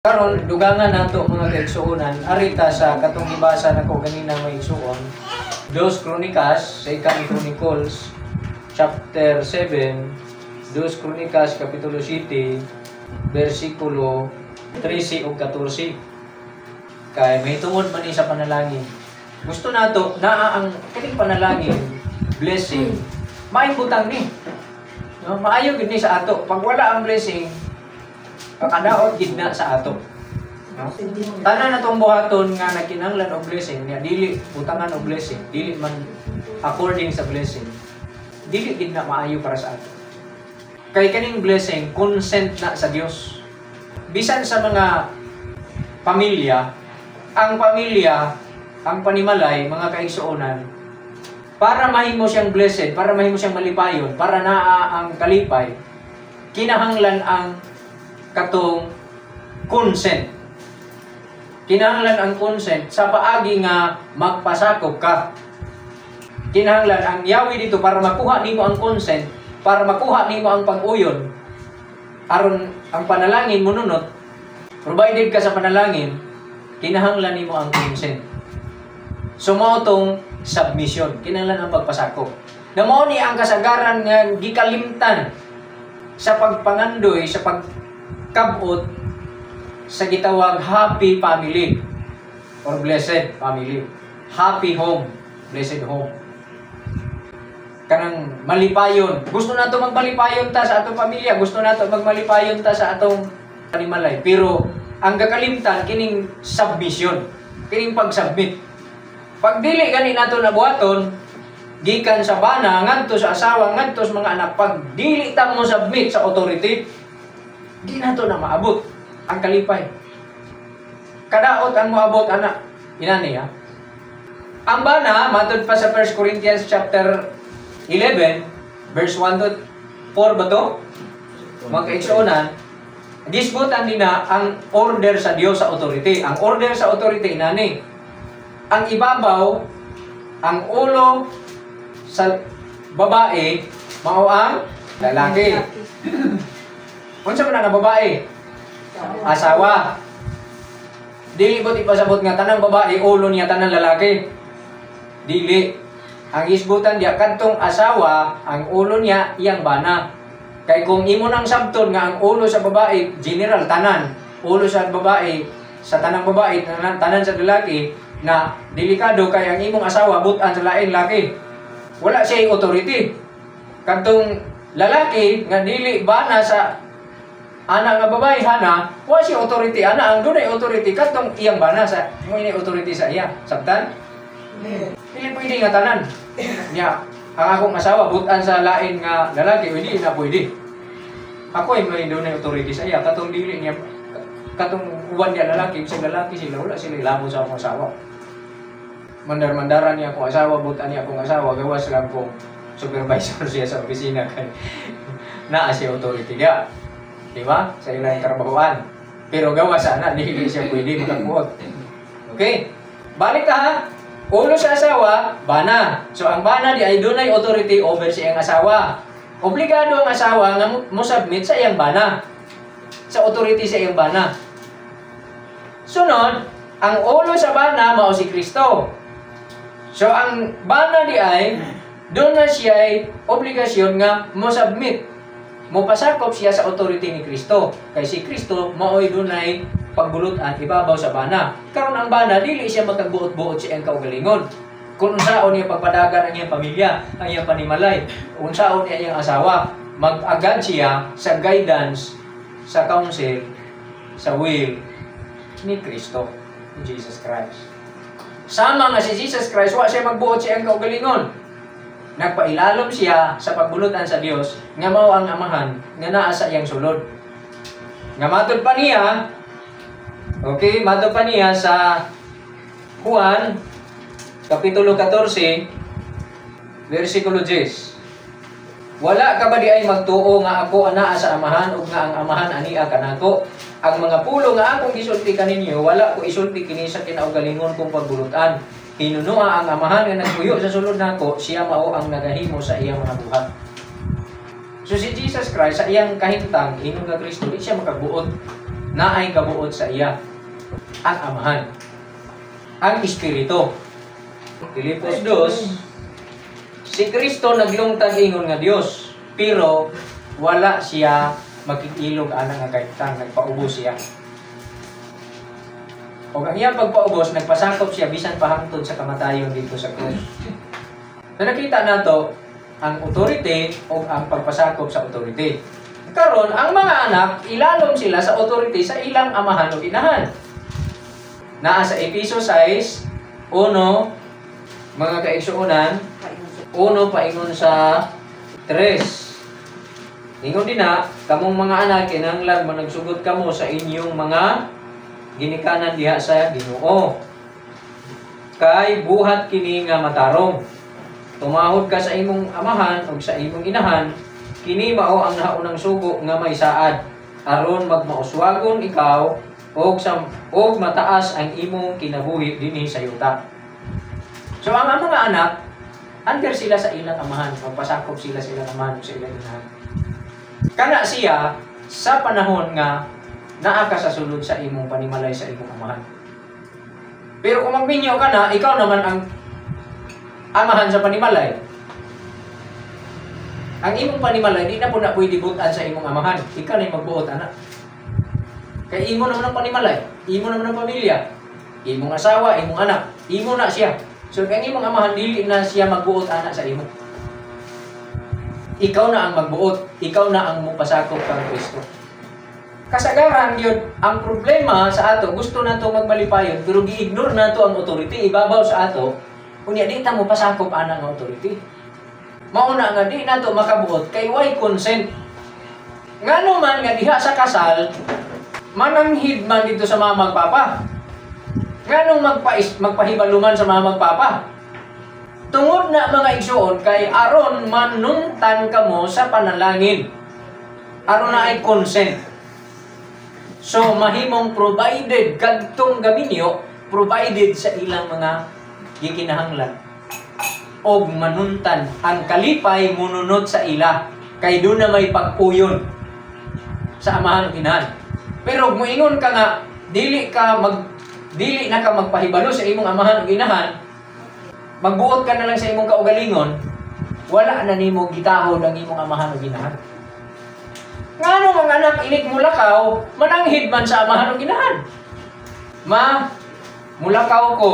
Karon dugangan nato mga kaigsuonan arita sa katong gibasa nako ganina may igsuon. 2 Crónicas, 2 Chronicles chapter 7, 2 Crónicas kapitulo 7, bersikulo 13 ug 14. Kay may tungod man ni sa panalangin. Gusto nato naa ang kining panalangin blessing. Maibutang ni. No, maayo gid ni sa ato. Pag wala ang blessing, kakadaot gid na sa ato. No? Tanan natong buhaton nga nagkinahanglan og blessing, niya dili butangan og blessing, dili man according sa blessing. Dili gid na maayo para sa ato. Kay kaning blessing consent na sa Dios. Bisan sa mga pamilya, ang panimalay, mga kaigsuonan, para mahimo siyang blessed, para mahimo siyang malipayon, para naa ang kalipay, kinahanglan ang katong consent. Kinahanglan ang consent sa paagi nga magpasakop ka. Kinahanglan ang yawi dito para makuha nimo ang consent, para makuha nimo ang pag-uyon. Aron ang panalangin mununot, provided ka sa panalangin, kinahanglan nimo ang consent. So mao tong submission, kinahanglan ang pagpasakop. Na mao ni ang kasagaran nga gikalimtan sa pagpangandoy, sa pagkabot sa gitawag happy family or blessed family. Happy home, blessed home. Kanang malipayon. Gusto nato magmalipayon ta sa atong pamilya, gusto nato magmalipayon ta sa atong panimalay. Pero ang gakalimtan kining submission, kining pag-submit. Pag dili gani nato nabuhaton, gikan sa bana ngadto sa asawa ngadto sa mga anak, pag dili ta mo submit sa authority, di nato na maabot ang kalipay. Kadaot ang moabot anak. Inani ha. Ang bana matud pa sa 1 Corinthians chapter 11 verse 1 to 4 ba to? Mga kaigsuonan, gisgutan din na ang order sa Dios sa authority. Ang order sa authority inani. Ang ibabaw, ang ulo sa babae, mao ang lalaki. Unsa man ang babae? Asawa. Dili ba ipasabot nga tanang babae ulo niya tanang lalaki? Dili. Ang isgutan diya kadtong asawa, ang ulo niya iyang bana. Kay kung imo nang sabton nga ang ulo sa babae general tanan, ulo sa babae sa tanang babae tanan sa lalaki, na delikado kay ang imong asawa butan sa lain laki. Wala siya authority. Kadtong lalaki nga dili bana sa anak nga babae hana, wa siya authority ana ang dunay authority kadtong iyang bana sa mo ini authority sa iya. Sabtan? Dili pwede nga tanan. Nya ang akong asawa butan sa lain nga lalaki, hindi na pwede. Ako ay may dunay authority sa iya katong dili niya katong uwan niya lalaki, sa lalaki sila wala sila ilabot sa akong asawa. Mandar-mandaran niya akong asawa, butan niya akong asawa, gawas lang kong supervisor siya sa opisina kay naa siya authority niya. Diba? Sa ilang trabahoan. Pero gawas sana, hindi siya pwede magkakuot. Okay? Balik ka ha. Ulo sa asawa, bana. So ang bana di ay dunay authority over sa iyang asawa. Obligado ang asawa nga mo submit sa iyang bana. Sa authority sa iyang bana. Sunod, ang ulo sa bana mao si Kristo. So ang bana di ay doon na siya ay obligasyon nga mo submit. Mo pasakop siya sa authority ni Kristo. Kay si Kristo maoy dunay pagbulutan ibabaw sa bana. Karon ang bana dili siya makagbuot-buot sa iyang kaugalingon. Kung unsaon niya pagpadagan ang iyang pamilya, ang iyang panimalay, unsaon niya iyang asawa, mag-agad siya sa guidance, sa counsel, sa will ni Kristo, ni Jesus Christ. Sama nga si Jesus Christ, wa siya magbuot sa iyang kaugalingon. Nagpailalom siya sa pagbulutan sa Dios nga mao ang amahan nga naa sa iyang sulod. Nga matud pa niya, okay, matud pa niya sa Juan kapitulo 14 versikulo 10. Wala ka ba di ay magtuo nga ako anaa sa amahan ug nga ang amahan ania kanako? Ang mga pulo nga akong gisulti kaninyo, wala ko isulti kini sa kinaugalingon kong pagbulutan. Hinunua ang amahan nga nagpuyo sa sulod nako, siya mao ang nagahimo sa iyang mga buhat. So si Jesus Christ sa iyang kahimtang, ingon nga Kristo, di siya makabuot. na ay kabuot sa iya, ang Amahan, ang Espiritu. Filipos 2, si Kristo naglungtad ingon nga Dios, pero wala siya makikilog ana nga kaitang nagpaubos siya. O ang iyang pagpaubos, nagpasakop siya bisan pahangtod sa kamatayon dito sa krus. So nakita nato ang authority o ang pagpasakop sa authority. Karon ang mga anak, ilalom sila sa authority sa ilang amahan o inahan. Naa sa Efesos 6, 1, mga kaigsuonan, 1 paingon sa 3. Ingon din na, kamong mga anak, kinahanglan managsugod kamo sa inyong mga ginikanan diha sa Ginoo. Kay buhat kini nga matarong. Tumahod ka sa imong amahan o sa imong inahan, kini mao ang nahaunang sugo nga may saad, aron magmauswagon ikaw og mataas ang imong kinabuhi dinhi sa yuta. So ang mga anak, under sila sa ilang amahan, magpasakop sila sa ilang amahan o sa ilang inahan. Kana siya sa panahon nga naa ka sa sulod sa imong panimalay sa imong amahan. Pero kung magminyo ka na, ikaw naman ang amahan sa panimalay. Ang imong panimalay, di na po na pwede butan sa imong amahan. Ikaw na yung magbuot, anak. Kaya imo naman ang panimalay, imo naman ang pamilya, imong asawa, imong anak, imo na siya. So, ang imong amahan, dili na siya magbuot, anak, sa imo. Ikaw na ang magbuot, ikaw na ang mupasakop kang Kristo. Kasagaran yun, ang problema sa ato, gusto na ito magmalipayon, pero gi-ignore na ito ang authority, ibabaw sa ato, kunya di ta mo pasakop ana ng authority. Mauna nga di nato makabuot kay why consent. Ngano man nga diha sa kasal mananghid man dito sa mga magpapa. Nganong magpahibaluman sa mga magpapa. Tungod na mga igsuon kay aron manungtan kamo sa panalangin. Aron na ay consent. So mahimong provided kadtong gaminyo provided sa ilang mga gikinahanglan og manuntan ang kalipay mununot sa ila kay doon na may pagpuyon sa amahan ug inahan. Pero moingon ka nga dili na ka magpahibalo sa imong amahan ug inahan, magbuot ka na lang sa imong kaugalingon, wala na nimo gitahod ang imong amahan ug inahan. Ngano mga anak inig mulakaw mananghid man sa amahan ug inahan. Mulakaw ko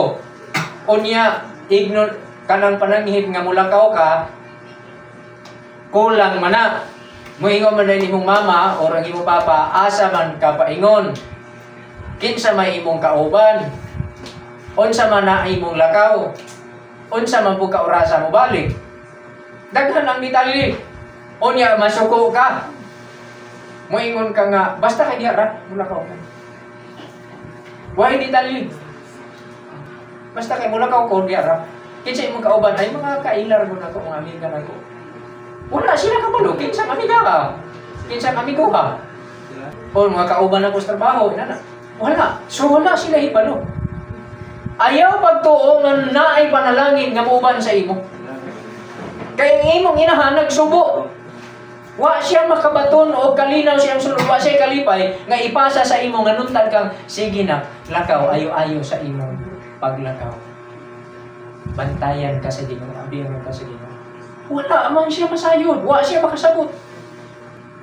unya ignore kanang pananghid nga mulakaw ka, kulang man na. Moingon man na imong mama o ang imong papa, asa man ka paingon. Kinsa may imong kauban. Unsa man na imong lakaw. Unsa man po ka orasa mo balik. Daghan ang detalye. Unya masuko ka. Moingon ka nga, basta kay diha ra mulakaw ka. Why detalye? Basta kay mulakaw ko diha ra. Kinsa imong kauban ay mga kailar mo nako, mga amiga nako. Wala sila kabalo, kinsa amiga ka? Kinsa amigo ka? O mga kauban nako sa trabaho, inana. Wala. So wala sila hibalo. Ayaw pagtuo nga naay panalangin nga muuban sa imo. Kaya ang imong inahan nagsubo. Wa siya makabaton o kalinaw siyang sulod, wa siya kalipay nga ipasa sa imo nga nuntan kang sige na, lakaw ayo-ayo sa imong paglakaw. Bantayan ka sa Ginoo, abiyan ka sa Ginoo. Wala man siya masayod, wa siya makasabot.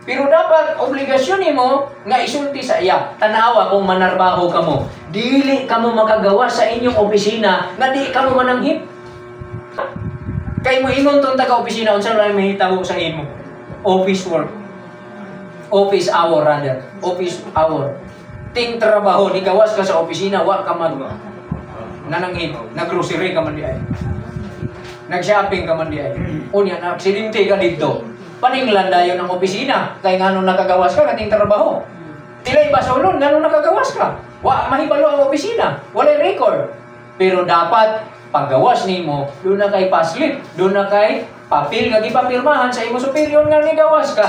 Pero dapat obligasyon nimo nga isulti sa iya. Tanawa kung manarbaho kamo, dili kamo makagawa sa inyong opisina nga di kamo mananghid. Kay mo ingon tong taga-opisina unsa man mahitabo sa imo? Office work. Office hour rather. Office hour. Ting trabaho, di gawas ka sa opisina, wa ka man nananghid, nag-grocery ka man di ay. Nag-shopping ka man di ay. Unya na aksidente ka dito. Paninglan dayon ang opisina. Kay ngano nakagawas ka kating trabaho. Dilay basolon ngano nakagawas ka. Wa mahibalo ang opisina. Walay record. Pero dapat paggawas nimo, doon na kay paslit, doon na kay papel nga gipapirmahan sa imo superior nga ni gawas ka.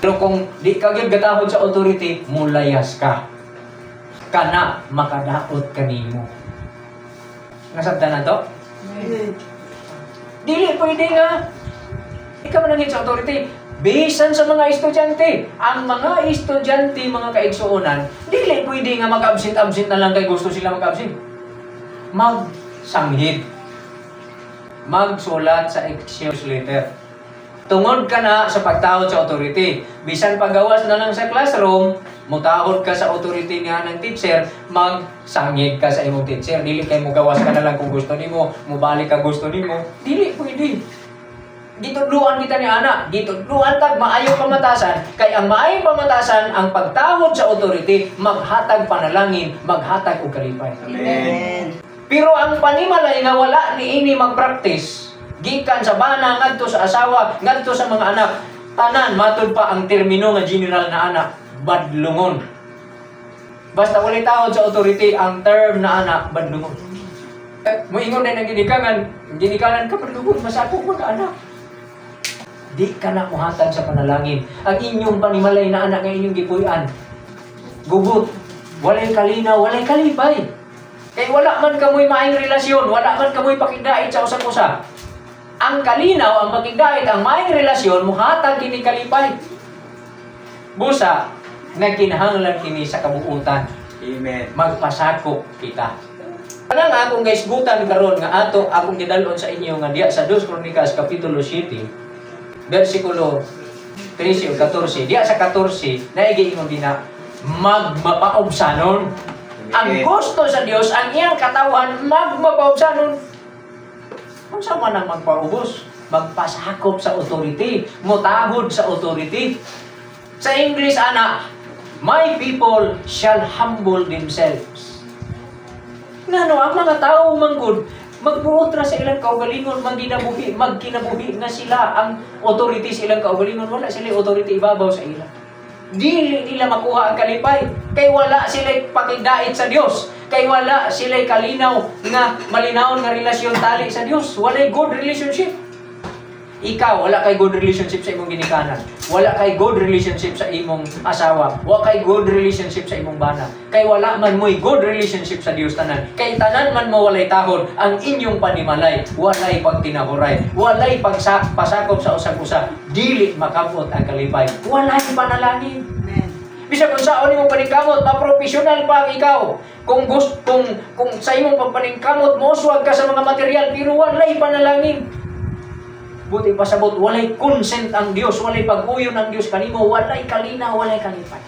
Pero kung di ka gyud gatahod sa authority, mulayas ka. Kana makadaot kanimo. Nasabtan na to? Dili pwede nga ikaw mananghid sa authority. Bisan sa mga estudyante. Ang mga estudyante, mga kaigsuonan, dili pwede nga mag-absent-absent na lang kay gusto sila mag-absent. Magsanghid. Magsulat sa excuse letter. Tungod ka na sa pagtawad sa authority. Bisan pagawas na lang sa classroom, mutahod ka sa authority niya ng teacher, magsanghid ka sa imong teacher. Dili kay mo gawas ka na lang kung gusto nimo, mubalik ka gusto nimo. Dili pwede. Gitudluan kita ni anak, gitudluan tag maayong pamatasan, kay ang maayong pamatasan ang pagtawad sa authority, maghatag panalangin, maghatag og kalipay. Amen. Pero ang panimalay nga wala ni ini mag-practice, gikan sa bana ngadto sa asawa, ngadto sa mga anak, tanan matud pa ang termino nga general na anak, badlungon. Basta walay tawad sa authority, ang term na anak, badlungon. Moingon na ng ginikanan ka badlungon, masapok mo ka anak. Di ka na muhatag sa panalangin. Ang inyong panimalay na anak nga inyong gipuy-an, gugut, walay kalinaw, walay kalipay. Kaya wala man kamoy maayong relasyon, wala man kamoy pakigdait sa usap-usap. Ang kalinaw, ang pakigdait, ang maayong relasyon, muhatag kini kalipay. Busa, nagkinahanglan kini sa kabuutan. Amen. Magpasakop kita. Ano nga akong gaisgutan karon nga ato akong gidalon sa inyo nga diya sa 2 Kronikas Kapitulo 7, versikulo 13 o 14. Diya sa 14, naigiingon din na magmapaobsanon. Ang gusto sa Dios, ang iyang katawan, magmapaobsanon. Kung saan man ang magpaubos, magpasakop sa authority, mutahod sa authority. Sa English, ana, my people shall humble themselves. Ngano, ang mga tao manggod, magbuot ra sa ilang kaugalingon, magkinabuhi na sila ang authority sa ilang kaugalingon. Wala sila authority ibabaw sa ilang. Dili nila makuha ang kalipay. Kay wala sila pakigdait sa Dios. Kay wala sila kalinaw nga malinaw nga relasyon tali sa Dios. Walay good relationship. Ikaw, wala kay good relationship sa imong ginikanan. Wala kay good relationship sa imong asawa. Wala kay good relationship sa imong bana. Kay wala man mo'y good relationship sa Dios tanan. Kay tanan man mo walay tahod ang inyong panimalay. Walay pagtinahuray. Walay pasakop sa usag-usag. Dili makabot ang kalipay. Walay panalangin. Amen. Bisa kung saan imong paningkamot, maprofessional pa ang ikaw. Kung sa imong pagpaningkamot, moswag ka sa mga material, pero walay panalangin. Buti pasabot, walay consent ang Dios, walay pag-uyon ang Dios kanimo, walay kalina, walay kalipay.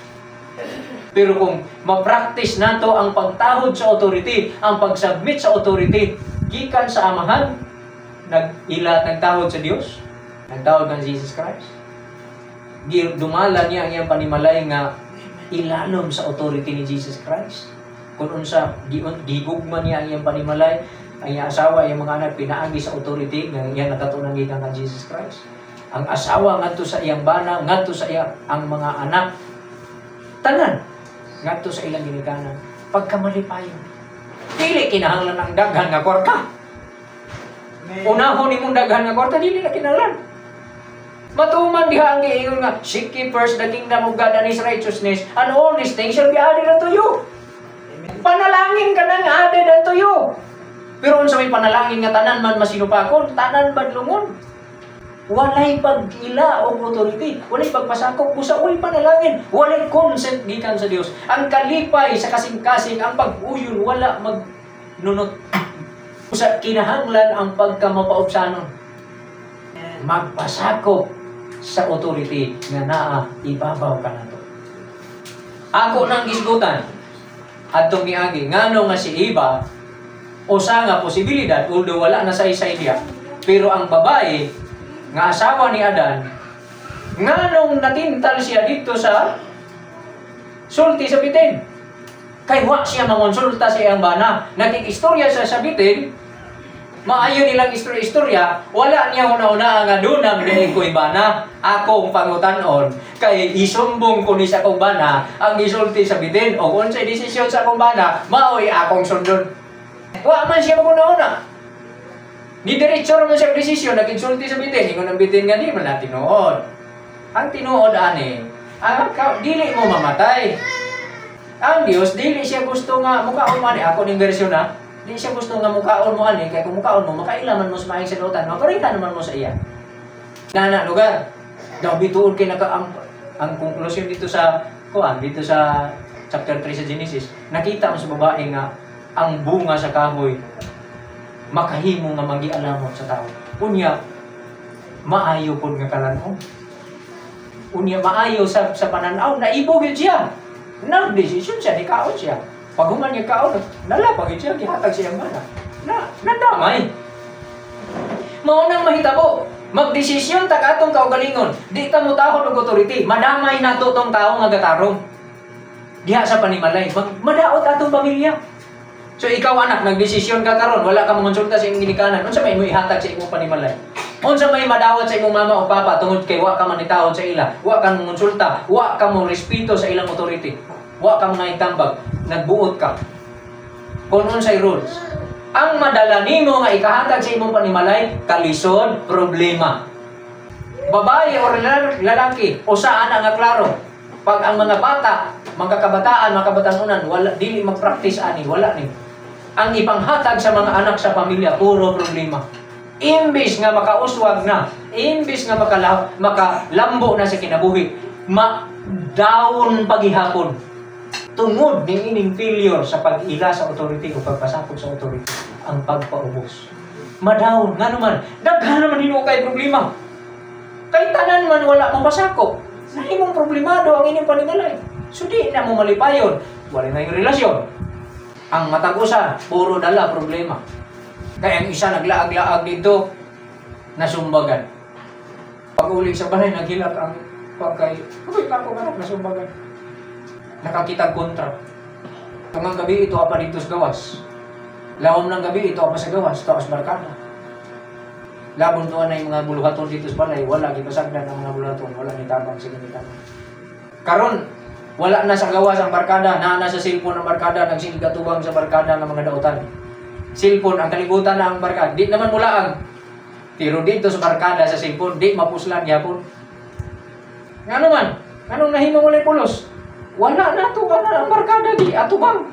Pero kung ma-practice nato ang pagtahod sa authority, ang pag-submit sa authority, gikan sa amahan, nagtahod sa Dios, nagtahod ng Jesus Christ. Dumala niya ang iyang panimalay nga ilalom sa authority ni Jesus Christ. Kung unsa gigugma niya ang iyang panimalay, ang iyang asawa, ang mga anak, pinaagi sa authority nga iyang nakatunang gikan kang Jesus Christ. Ang asawa ngadto sa iyang bana, ngadto sa iyang ang mga anak, tanan ngadto sa ilang ginikanan. Pagkamalipayon, dili kinahanglan ang daghan nga kwarta. Unahon nimong daghan nga kwarta, dili na kinahanglan. Matuman diha ang giingon nga, seek ye first the kingdom of God and His righteousness, and all these things shall be added unto you. Panalangin ka nang added unto you. Pero unsa may panalangin nga tanan man masinupakon, tanan badlungon. Walay pag-ila o authority, walay pagpasakop, busa walay panalangin, walay consent gikan sa Dios. Ang kalipay sa kasing-kasing, ang pag-uyon, wala magnunot. Busa kinahanglan ang pagkamapaobsanon. Magpasakop sa authority nga naa ibabaw ka nato. Ako nang gisgutan adtong miagi ngano nga si Eva usa nga posibilidad, although wala na sa isa niya, pero ang babae nga asawa ni Adan, nganong natintal siya dito sa sulti sa bitin. Kay wa siya mangonsulta sa iyang bana, nagkikistorya sa bitin, maayo nilang istorya, wala niya una-una nga dunang dili ko'y bana, akong pangutanon, kay isumbong ko ni sa akong bana, ang isulti sa bitin, o kung sa desisyon sa akong bana, maoy akong sundon. Wa man siya maguna-una. Ni diretso naman siya desisyon, nag-insulti sa bitin, ingon ang bitin nga di man na tinuod. Ang tinuod ani, dili mo mamatay. Ang Dios, dili siya gusto nga, mukaon man, ako ning version na, dili siya gusto nga mukaon mo ani, kaya kung mukaon mo, makailaman mo sa maayong salutan, maparita naman mo sa iya. Nana, lugar, Dabi tuod kay ang conclusion dito sa dito sa chapter 3 sa Genesis, nakita mo sa babae nga ang bunga sa kahoy makahimo nga magialamon sa tao. Unya maayo pud nga kalanon. Unya maayo sa pananaw, naibog yun siya. Nag-decision siya, nikaon siya. Pag human niya kaon, nalapag yun siya, gihatag siya mana. Nadamay. Maunang mahitabo, magdesisyon ta katong kaugalingon. Di ta mo tahod og authority. Madamay nato tong tawo nga gatarong. Diha sa panimalay, madaot atong pamilya. So ikaw anak, nagdesisyon ka karon, wala ka mangonsulta sa imong ginikanan. Unsa may mo ihatag sa imong panimalay? Unsa may madawat sa imong mama o papa tungod kay wa ka manitahon sa ila, wa ka mangonsulta, wa ka mo respeto sa ilang authority, wa ka mga itambag, nagbuot ka. Kung unsay rules, ang madala nimo nga ikahatag sa imong panimalay, kalisod, problema. Babae o lalaki, usa ana nga klaro. Pag ang mga bata, mga kabatanunan, wala dili mag-practice ani, wala ni. Ang ipanghatag sa mga anak sa pamilya, puro problema. Imbis nga makauswag na, imbis nga makalambo na sa kinabuhi, ma-down paghihapon. Tungod ng ining failure sa pag-ila sa authority o pagpasakop sa authority, ang pagpaubos. Ma-down, nga naman, daghan naman hino kay problema. Kay tanan man wala mong pasakop, na imong problemado ang inyong panimalay. So di na mo malipayon, wala na yung relasyon. Ang matag-usa, puro dala problema. Kaya ang isa naglaag-laag dito, nasumbagan. Pag-uling sa balay, naghilak ang pagkay, ako ka nasumbagan. Nakakitag kontra. Kagang gabi ito apa dito sa gawas. Lahom ng gabi ito apa sa gawas, taos barkada. Labon doon na yung mga buluhaton dito sa balay, wala gipasagdan ang mga buluhaton, wala ni tabang sa ginitan. Karon, wala na sa gawas ang barkada, na sa cellphone ang barkada, nagsigatubang sa barkada ng mga dautan. Cellphone, ang kalibutan na ang barkada. Di naman mula ang pero dito sa barkada sa cellphone, di mapuslan yapon. Nga naman, anong nahimo mo pulos? Wala na to ka na ang barkada di atubang.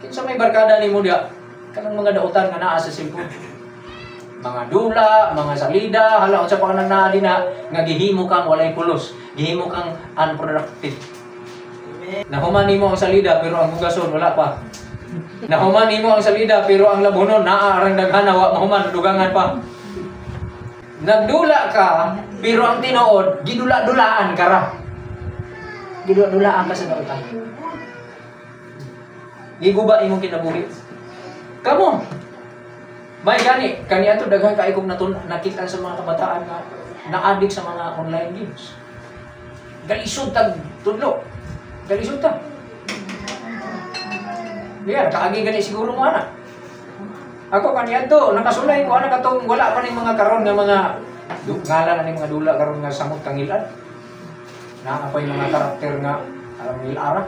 Kinsa may barkada ni mo dia? Kanang mga dautan nga naa sa cellphone. Mga dula, mga salida, hala unsa pa kanang naa dina nga gihimo kang walay pulos, gihimo kang unproductive. Nahuman nimo ang salida pero ang hugason wala pa. Nahuman nimo ang salida pero ang labonon naa arang daghana wa mahuman dugangan pa. Nagdula ka pero ang tinuod gidula-dulaan ka ra. Gidula-dulaan ka sa dautan. Giguba imong kinabuhi. Kamo. May kani ato daghan kay kog nakita sa mga kabataan nga na-addict sa mga online games. Galisod tag tudlo. Galisod ta. Diyan, kaagi gani siguro mo anak. Ako kaniadto nakasulay ko ana katong wala pa ning mga karon nga mga ngalan ani mga dula karon nga samot kangilan. Na apoy mga karakter nga alam nilara.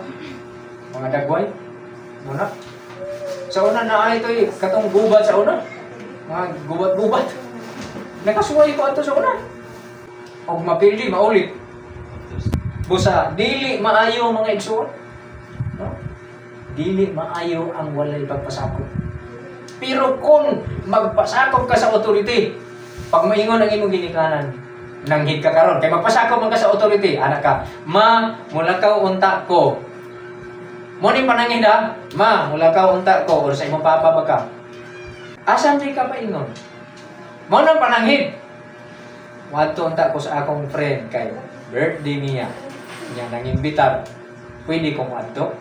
Mga dagway. Muna. Sa una na ay ito katong gubat sa una. Mga gubat-gubat. Nakasuway ko ato sa una. Og mapili, maulit. Busa, dili maayo mga igsuon. No? Dili maayo ang walay pagpasakop. Pero kung magpasakop ka sa authority, pag maingon ang imong ginikanan, nanghid ka karon kay magpasakop man ka sa authority, anak ka, ma, mulakaw unta ko. Mo ni panangin ha, ma, mulakaw unta ko or sa imong papa ba ka? Asan di ka paingon? Mo nang pananghid. Wadto unta ko sa akong friend kay birthday niya. Nya nang imbitar. Pwede kong adto.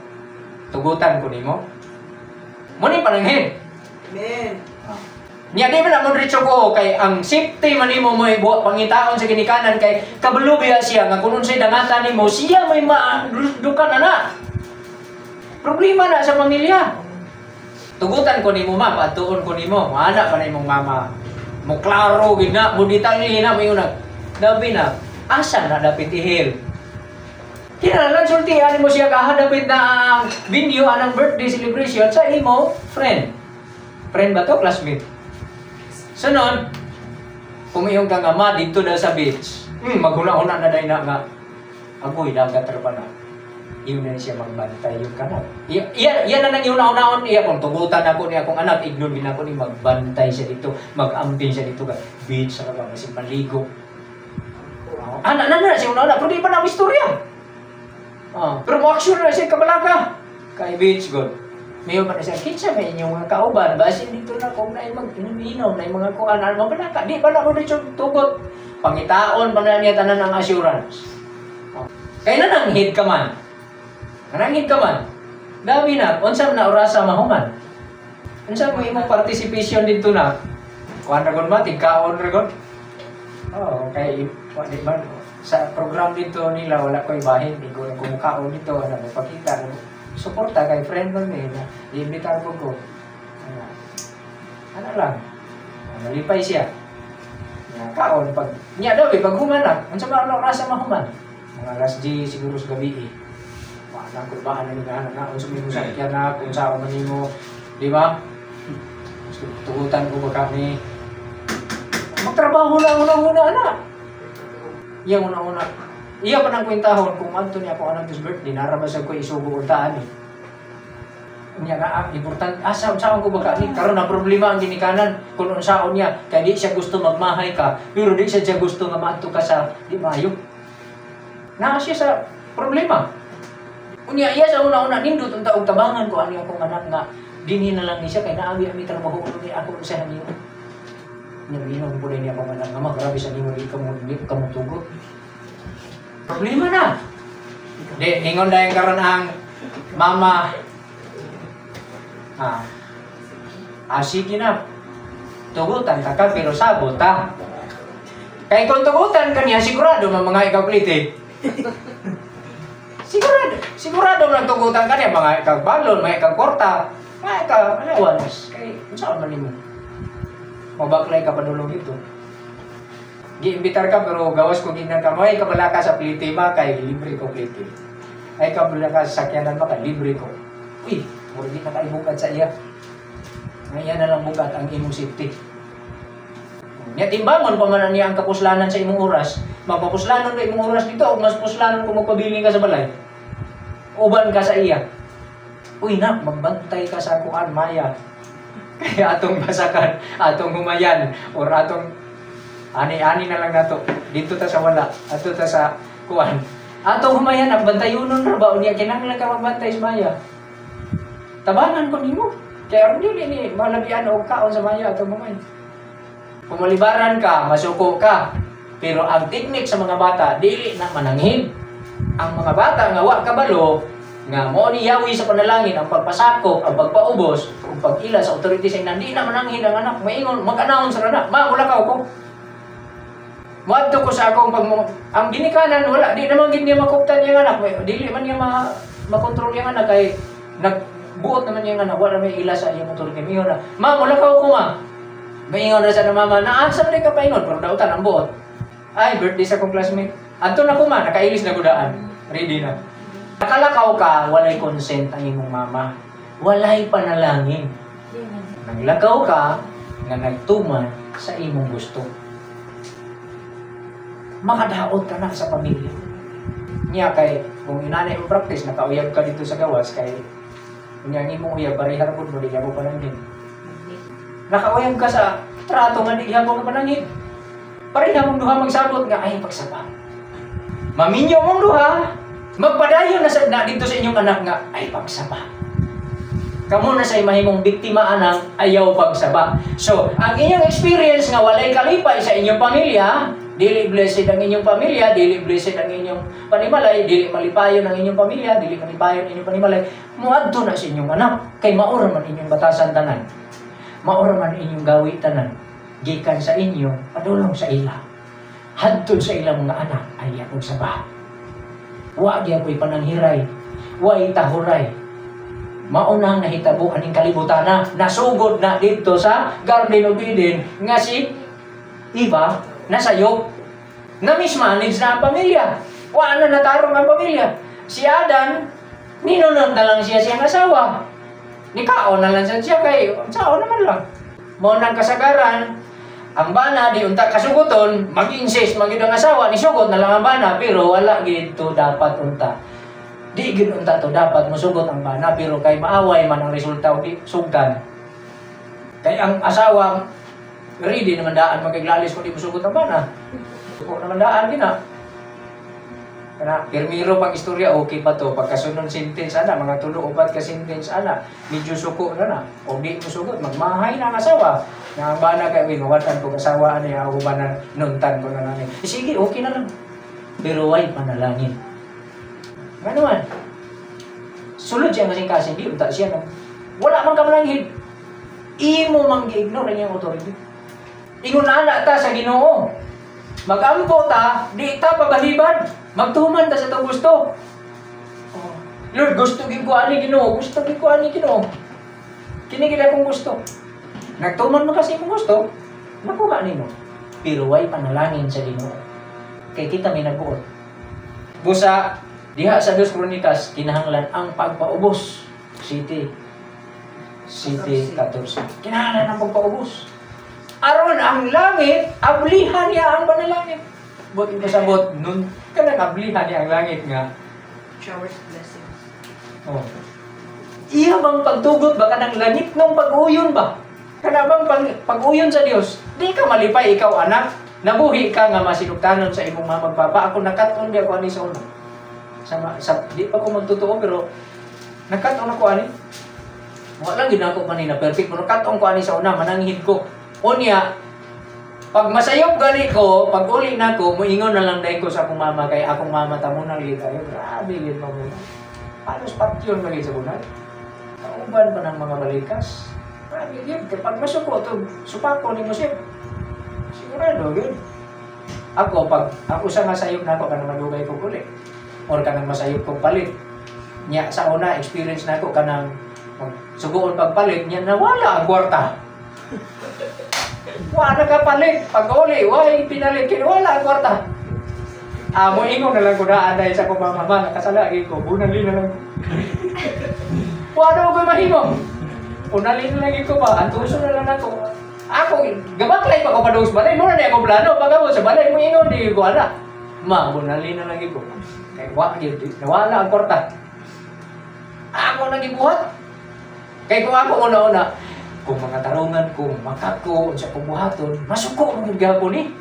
Tugutan ko nimo. Mo ni pananghid. Amen. Nya di man amon ritso ko kay ang safety man nimo mo ibuhat pangitaon sa ginikanan kay kabalo biya siya nga kunon say dangatan nimo siya may madukan ana. Problema na sa pamilya. Tugutan ko nimo ma, patuon ko nimo. Ana pa na imong mama. Mo klaro gid na, mo detalye na mo unag. Dabi na, asa na dapit ihil. Kinahanglan sultihan mo siya kahadapit na ang video anang birthday celebration sa imo friend. Friend ba to? Classmate. Sunod, pumiyong ka nga ma dito daw sa beach. Maghuna-huna na dahil na nga. Agoy, dagat ra ba na? Iyon na siya magbantay yung kanal. Iyan na nang iuna-unaon iya kung tugutan ako niya akong anak, ignon din ako ni magbantay siya dito, mag-ampin siya dito ka. Beach sa kabang kasi maligo. Anak na siya una, pero di pa na istorya. Pero mo action na siya kabalaka. Kay Beach God. Mayo pa na siya, kinsa may inyong mga kauban, basin dito na kung na mag-inom, na mga kuan, ano ba na, di pa na mo dito tugot. Pangitaon pa na niya tanan ng assurance. Kaya nananghid ka man. Nananghid ka man. Dami na, unsa na orasa mahuman. Unsa mo imong participation dito na? Kuan ragon ba, tigkaon ragon? Okay, di ba? Sa program dito nila, wala ko ibahin, di ko kumukaon dito, magpakita. Suporta kay friend mo na iimbitar ko. Ano lang, nalipay siya. Kaon, pag niya daw, pag humanak, unsa ba ano rasa mahuman? Mga alas 10 siguro sa gabi. Wala ko ba ano na unsa may musakyan na kung saan man nimo, di ba? Tugutan ko ba kami? Magtrabaho lang una na. Iya una. Iya pa nang kwentahon kung adto niya ako anang birthday, narabasag ko isugo untaan eh. Niya nga important asa unsaon ko ba ni karon na problema ang ginikanan kung unsaon niya kay di siya gusto magmahay ka pero di siya gusto nga maadto ka sa di maayo. Naa siya sa problema. Unya iya sa una nindot unta og tabangan ko ani akong anak nga dinhi na lang ni siya kay naabi ami trabaho ni ako sa niyo. Nagbinom po niya akong anak nga grabe sa nimo di ka mo tugot. Problema na. Di, ingon dahil karon ang mama. Sige na. Tugutan ka ka, pero sabot ha. Kaya kung tugutan ka niya, sigurado na mga ikaw plite. Sigurado na tugutan ka niya, mga ikaw balon, mga ikaw korta, mga ikaw alawas. Kaya, saan man mo? Mabaklay ka pa dulong ito. Giimbitar ka pero gawas ko ginan ka mo ay kabala ka sa plite ba kay libre ko plite. Ay kabala ka sa sakyanan ba kay libre ko. Uy, mura di na kaibugad sa iya. Ngayon na lang bugat ang imong safety. Nya timbangon pa man niya ang kapuslanan sa imong oras. Magpapuslanon ka imong oras dito o mas puslanon kung magpabiling ka sa balay. Uban ka sa iya. Uy nak, magbantay ka sa kuan maya. Kaya atong basakan, atong humayan or atong ani-ani na lang nato. Dito ta sa wala, ato ta sa kuan. Ato humayan ang bantayunon ra ba unya kinahanglan ka magbantay sa maya. Tabangan ko nimo. Kaya dili ni malabian og kaon sa maya ato humay. Pumalibaran ka, masuko ka. Pero ang teknik sa mga bata dili na mananghin. Ang mga bata nga wa kabalo nga mo ni yawi sa panalangin ang pagpasakop, ang pagpaubos, ang pag-ila sa authority sa hindi na mananghin ang anak, maingon mag-announce ra na, ma wala ka ko. Muadto ko sa akong ang ginikanan wala di naman gid niya makuptan yung anak, dili man niya makontrol yung anak kay nagbuot naman yung anak, wala may ila sa iyang authority. Mingon na, ma wala ka ko ma. Maingon na sa mama na asa man ka paingon pero dautan ang buot. Ay birthday sa akong classmate. Adto na ko ma, nakailis na gudaan. Ready na. Nakalakaw ka, walay consent ang imong mama. Walay panalangin. Naglakaw ka, nga nagtuman sa imong gusto. Makadaot ka na sa pamilya. Niya kay, kung inanay mo practice, nakauyab ka dito sa gawas, kay niya imong uyab, parihar po mo, di mo panangin. Nakauyab ka sa trato nga, di mo panangin. Parihar mong duha magsabot nga, ay pagsaba. Maminyo mong duha, magpadayon na dito sa inyong anak nga, ay pagsaba. Kamu na sa imahimong biktima anang ayaw pagsaba. So, ang inyong experience nga walay kalipay sa inyong pamilya, dili blessed ang inyong pamilya, dili blessed ang inyong panimalay, dili malipayon ang inyong pamilya, dili malipayon ang inyong panimalay, muadto na sa inyong anak, kay maura man inyong batasan tanan. Maura man inyong gawi tanan. Gikan sa inyo, padulong sa ila. Hadtod sa ilang mga anak, ay akong saba. Wa di ako'y pananghiray, wa itahuray. Maunang nahitabo aning kalibutan na nasugod na dito sa Garden of Eden nga si Eva nasayop. Na-mismanage na ang pamilya. Wa na natarong ang pamilya. Si Adan, ninunod na lang siya siyang asawa. Nikaon na lang siya kay sao naman lang. Mo nang kasagaran, ang bana di unta kasuguton, mag-insist magid ang asawa ni sugod na lang ang bana pero wala gid to dapat unta. Di gid unta to dapat mosugot ang bana pero kay maaway man ang resulta di sugdan. Kay ang asawa ready naman daan magaglalis kung di mosugot ang bana. Ko naman daan gina. Kana pirmiro pang istorya okay pa to, pagkasunod sentence ana mga tulo upat ka sentence ana medyo suko na o di mo sugot magmahay na ang asawa nga bana kay wingawatan ko asawa ani ako ba na nuntan ko na nani sige okay na lang pero why panalangin nga naman sulod siya kasing kasing di unta siya no wala man ka manangin imo mang gi-ignore niyang authority ingon ana ta sa Ginoo magampo ta di ta pabaliban magtuman ta sa itong gusto. Oh. Lord, gusto gid ko ani Ginoo, gusto gid ko ani Ginoo. Kini gid akong gusto. Nagtuman mo kasi imong gusto, nakuha nimo. Pero way panalangin sa Ginoo. Kay kita may nagbuot. Busa diha sa 2 Kronikas kinahanglan ang pagpaubos. City 14. Kinahanglan ang pagpaubos. Aron ang langit, ablihan niya ang panalangin. Bot pasabot nun kanang ablihan niya ang langit nga Showers blessings. oh iya bang pagtugot ba kanang langit nung pag-uyon ba kana bang pag-uyon sa Dios di ka malipay ikaw anak nabuhi ka nga masinugtanon sa imong mama papa ako nakat-on di ako ani sa una sa di pa ko magtotoo pero nakat-on ako ani wala gid ako kanina perfect pero nakat-on ko ani sa una mananghid ko unya pag masayop gani ko, pag uli na ko, muingon na lang dahil ko sa akong mama, kay akong mama tamo na liga. Grabe yun mo muna. Paano spatyon mo sa bunal? Kauban pa ng mga balikas. Grabe yun. Kapag masuko ito, supako ni Musip. Sigurado yun. Ako, pag ako sa masayop na ako, kanang madugay ko uli. Or kanang masayop kong palit. Nya, sa una, experience na ako, kanang sugoon pagpalit, nya nawala ang kwarta. Wala ka palit. Pag-uli, why pinalit? Wala ang kwarta. Mo ingon na lang ko na dahil sa kumamama. Nakasalagi ko. Bunali na lang. Wala ko mahimong. Bunali na lang ko ba? Antuso na lang ako. Ako, gabaklay pa ko pa doon sa balay. Muna na ako plano. Pag ako sa balay mo ingon, di ko ala. Bunali na lang ko. Kaya nawala ang kwarta. Ako nagibuhat. Kaya kung ako una-una, kung mga tarungan kung makako sa pumuhaton, masuko ang gihapon ni.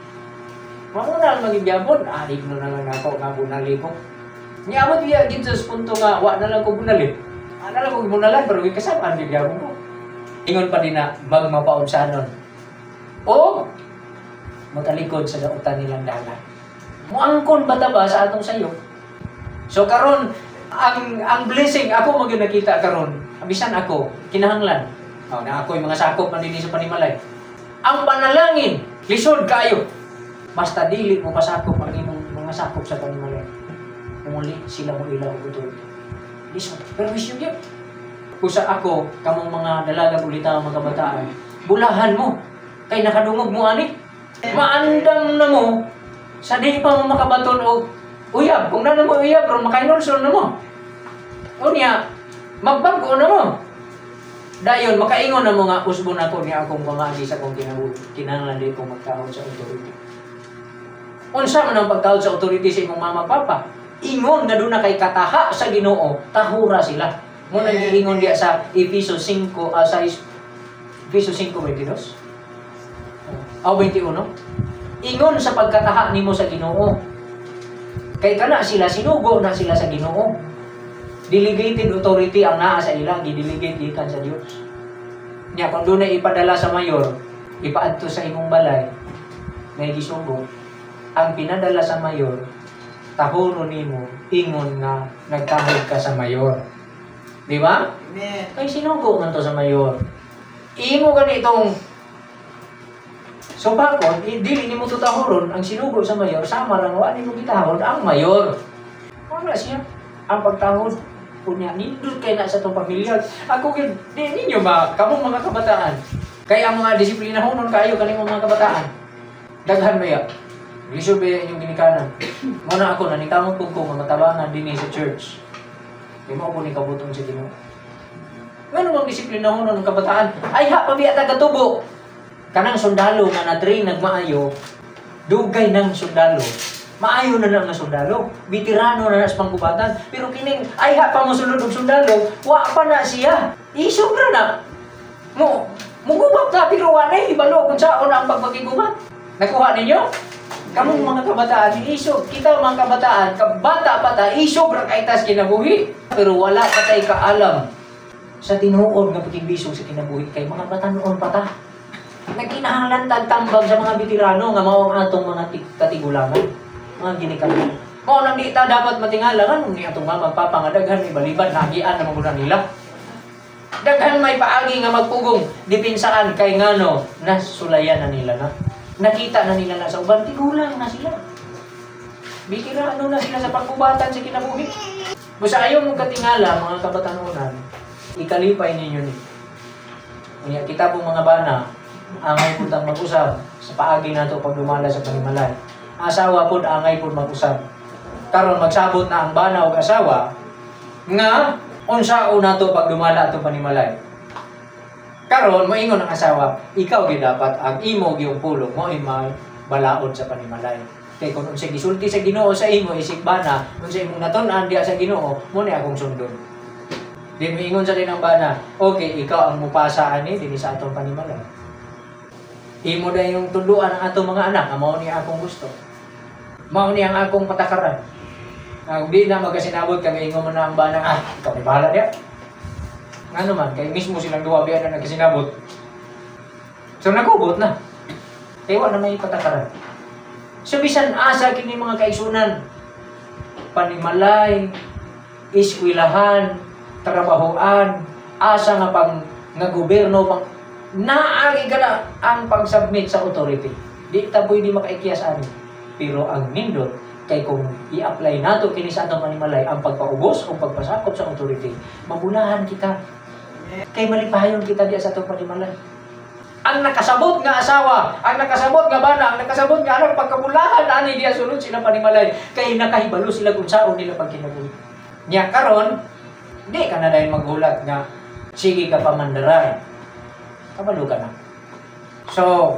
Mamuna ang magigyapon, igno na lang ako nga bunali ko. Niabot diya gid sa punto nga wa na lang ko bunali. Ana lang ko bunalan pero kasama ang gyapon ko. Ingon pa din na magmapaunsanon. O matalikod sa dautan nilang dalan. Muangkon bata ba sa atong sayo? So karon ang blessing ako maging nakita karon. Abisan ako kinahanglan na ako'y mga sakop man din sa panimalay. Ang panalangin, lisod kayo. Basta dili mo pasakop ang imong mga sakop sa panimalay. Umuli sila mo ilaw o ito. Lisod. Pero misyo yun. Kusa ako, kamong mga dalaga ulita mga kabataan, bulahan mo. Kay nakadungog mo ani. Maandam na mo, sa di pa mo makabaton o uyab. Kung na mo uyab, pero makainulsol na mo. Unya, magbago na mo. Dayon, makaingon na mo nga, usbo na ko niya akong pamagi sa kong kinahanglan din kong magtawag sa authority. Unsa man ang pagtawag sa authority sa imong mama papa? Ingon na doon na kay kataha sa Ginoo, tahura sila. Muna giingon diya sa Efeso 5, sa Efeso 5:22. O 21. Ingon sa pagkataha nimo sa Ginoo. Kay kana sila sinugo na sila sa Ginoo. Delegated authority ang naa sa ila, gidelegate gikan sa Dios. Nya kung doon na ipadala sa mayor, ipaadto sa imong balay, may gisugo, ang pinadala sa mayor, tahuro nimo, ingon nga nagkahog ka sa mayor. Di ba? Amen. Kay sinugo man to sa mayor. Imo ganitong supakon, dili nimo to tahoron ang sinugo sa mayor, sama lang wa nimo gitahon ang mayor. Wala siya ang pagtahod. Kunya nindot kay na sa tong pamilya. Ako gid di ninyo ba kamong mga kabataan. Kaya ang mga disiplina honon kayo kanimo mga kabataan. Daghan ba ya? Lisod ba inyong ginikanan? Muna ako nanikamot pug ko nga matabangan dinhi sa church. Di mo ko ni kabutong sa Ginoo. Ngano ang disiplina honon ng kabataan? Ay ha pabiya ta katubo. Kanang sundalo nga na-train nagmaayo, dugay ng sundalo. Maayo na lang na sundalo, veterano na sa pangkubatan, pero kining ay ha pa mo sulod og sundalo, wa pa na siya. Isobra na. Mugubak ta pero wa na ibalo kung saon ang pagpakigubat. Nakuha ninyo? Kamong mga kabataan, isog. Kita mga kabataan, kabata pa ta, isog ra kay tas kinabuhi. Pero wala pa tay kaalam sa tinuod nga pakigbisog sa kinabuhi kay mga batanon pa ta. Nagkinahanglan tambag sa mga veterano nga mao ang atong mga katigulangan, mga ginikanan. Mao nang di ta dapat matingala nganong ni atong mga magpapangadaghan ni baliban nagian na maguna nila. Daghan may paagi nga magpugong dipinsaan kay ngano nasulayan na nila na. Nakita na nila na sa uban, tigulang na sila. Bikirano na sila sa pagkubatan sa kinabuhi. Busa ayaw mong katingala, mga kabatanunan, ikalipay ninyo ni. Kaya kita pong mga bana, angay po tang mag-usab sa paagi na ito pag dumala sa panimalay. Asawa po, angay po mag-usab. Karon magsabot na ang bana o asawa, nga, unsao na ito pag dumala ito panimalay. Karon moingon ang asawa, ikaw gyud dapat ang imo gyung pulong mo ay balaod sa panimalay. Kay kun unsay gisulti sa Ginoo sa imo isip bana, unsay imong natun-an diha sa Ginoo, mo ni akong sundon. Di moingon sa dinang bana, okay, ikaw ang mupasa ani dinhi sa atong panimalay. Imo da yung tunduan ang atong mga anak, mao ni akong gusto. Mao ni ang akong patakaran. Di na magasinabot kami ingon man na ang bana, ikaw ni bahala diha. Nga naman, kaya mismo silang duwa biya na nagkasinabot. So nagubot na. Kaya na may patakaran. So bisan asa kini mga kaigsunan, panimalay, iskwilahan, trabahoan, asa nga pang nga gobyerno pang naagi ka na ang pag-submit sa authority. Di ta pwede makaikyas ani. Pero ang nindot kay kung i-apply nato kini sa atong panimalay ang pagpaubos o pagpasakop sa authority, mabunahan kita. Kay malipayon kita diya sa atong panimalay. Ang nakasabot nga asawa, ang nakasabot nga bana, ang nakasabot nga anak pagkabulahan ani diya sulod sila panimalay kay nakahibalo sila kung saon nila pagkinabuhi. Nya karon, di ka na dahil maghulat nga sige ka pamandaray. Kabalo ka na. So,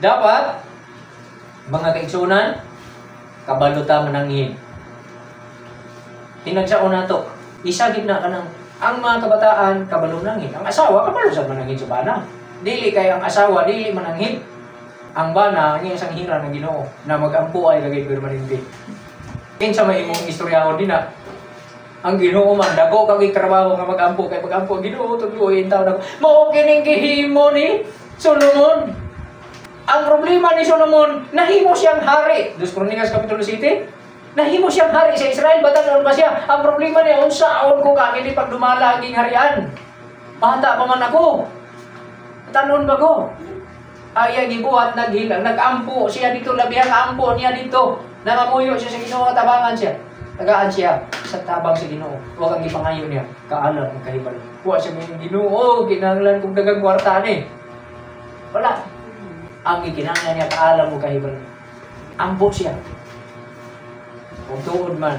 dapat mga kaigsunan, kabalo ta mananghin. Tinagsaon nato, isagip na ka ng ang mga kabataan, kabalo nanghin. Ang asawa, kabalo sa mananghin sa bana. Dili kay ang asawa, dili mananghin. Ang bana, ang isang hira ng Ginoo na mag-ampo ay lagay permanente. Kinsa may imong istoryaho din na ang Ginoo man, dako kag trabaho nga mag-ampo kay pag-ampo Ginoo tuloy taw na. Mao kining gihimo ni Solomon. Ang problema ni Solomon, nahimo siyang hari. 2 Kronikas Kapitulo 7. Nahimo siyang hari sa Israel, batanon ba siya? Ang problema niya, unsaon ko ka, hindi pag dumala ang harian. Bata pa man ako. Tanon ba ko? Ay, gibuhat, naghilang, nag-ampo siya dito, labihang ampo niya dito. Nangamuyo siya sa Ginoo, tabangan siya. Tagaan siya sa tabang sa Ginoo. Huwag ang ipangayo niya, kaalam ang kahibal. Huwag siya may Ginoo, kinahanglan kong dagang kwarta ni. Wala. Ang ikinahanglan niya, kaalam mo kahibal. Ampo siya. Kung tuod man,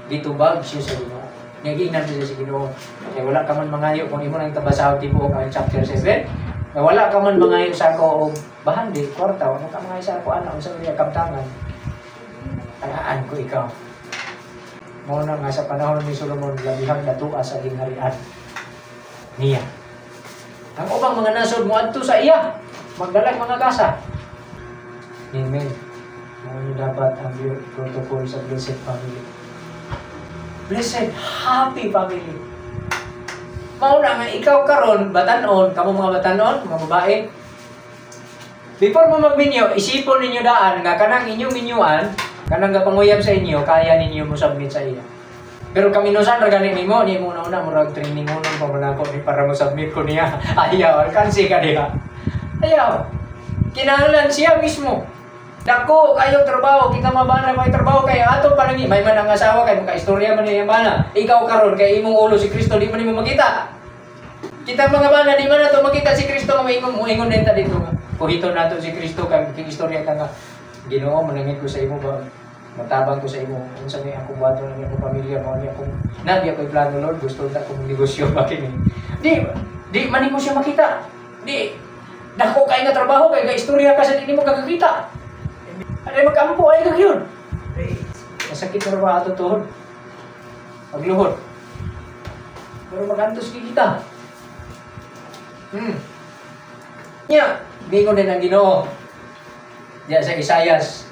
ditubag siya sa Ginoo. Nag-iinan siya sa Ginoo. Kaya wala ka man mangayo kung imo nang tabasaw tibuok ang chapter 7. Kaya wala ka man mangayo sa ako o bahandi, kwarta, wala ka mangayo sa ako anak, sa uriya kamtangan. Tagaan ko ikaw. Muna nga sa panahon ni Solomon, labihang datua sa gingharian niya. Ang ubang mga nasod mo adto sa iya, magdalag mga kasa. Amen. Ano dapat ang protocol sa blessed family? Blessed, happy family. Mauna nga ikaw karon batanon, kamo mga batanon, mga babae. Before mo magminyo, isipon ninyo daan nga kanang inyong minyuan, kanang gapanguyab sa inyo, kaya ninyo mo submit sa iya. Pero kaminusan ra gani nimo, ni mo una murag training mo nung pamanako ni para mo submit ko niya. Ayaw, kansi ka diha. Ayaw. Kinahanglan siya mismo. Dako kayo trabaho, kita mabana may trabaho kay ato panangi. May man ang asawa kay maka-istorya man niya bana. Ikaw karon kay imong ulo si Kristo di man nimo makita. Kita mga bana di man nato makita si Kristo moingon din ta dito. Kuhito nato si Kristo kay istorya ka nga Ginoo manangin ko sa imo ba. Matabang ko sa imo. Unsa may ako buhato ng imong pamilya mo ni akong nabi ako plano Lord gusto ta kong negosyo ba kini. Di man nimo siya makita. Di dako kay nga trabaho kay istorya ka sa di mo kakakita. Ay magkampo ay kagyon. Masakit na ba ato tuhod? Pagluhod. Pero magantos kita. Nya, bingon din ang Ginoo. Diya sa Isayas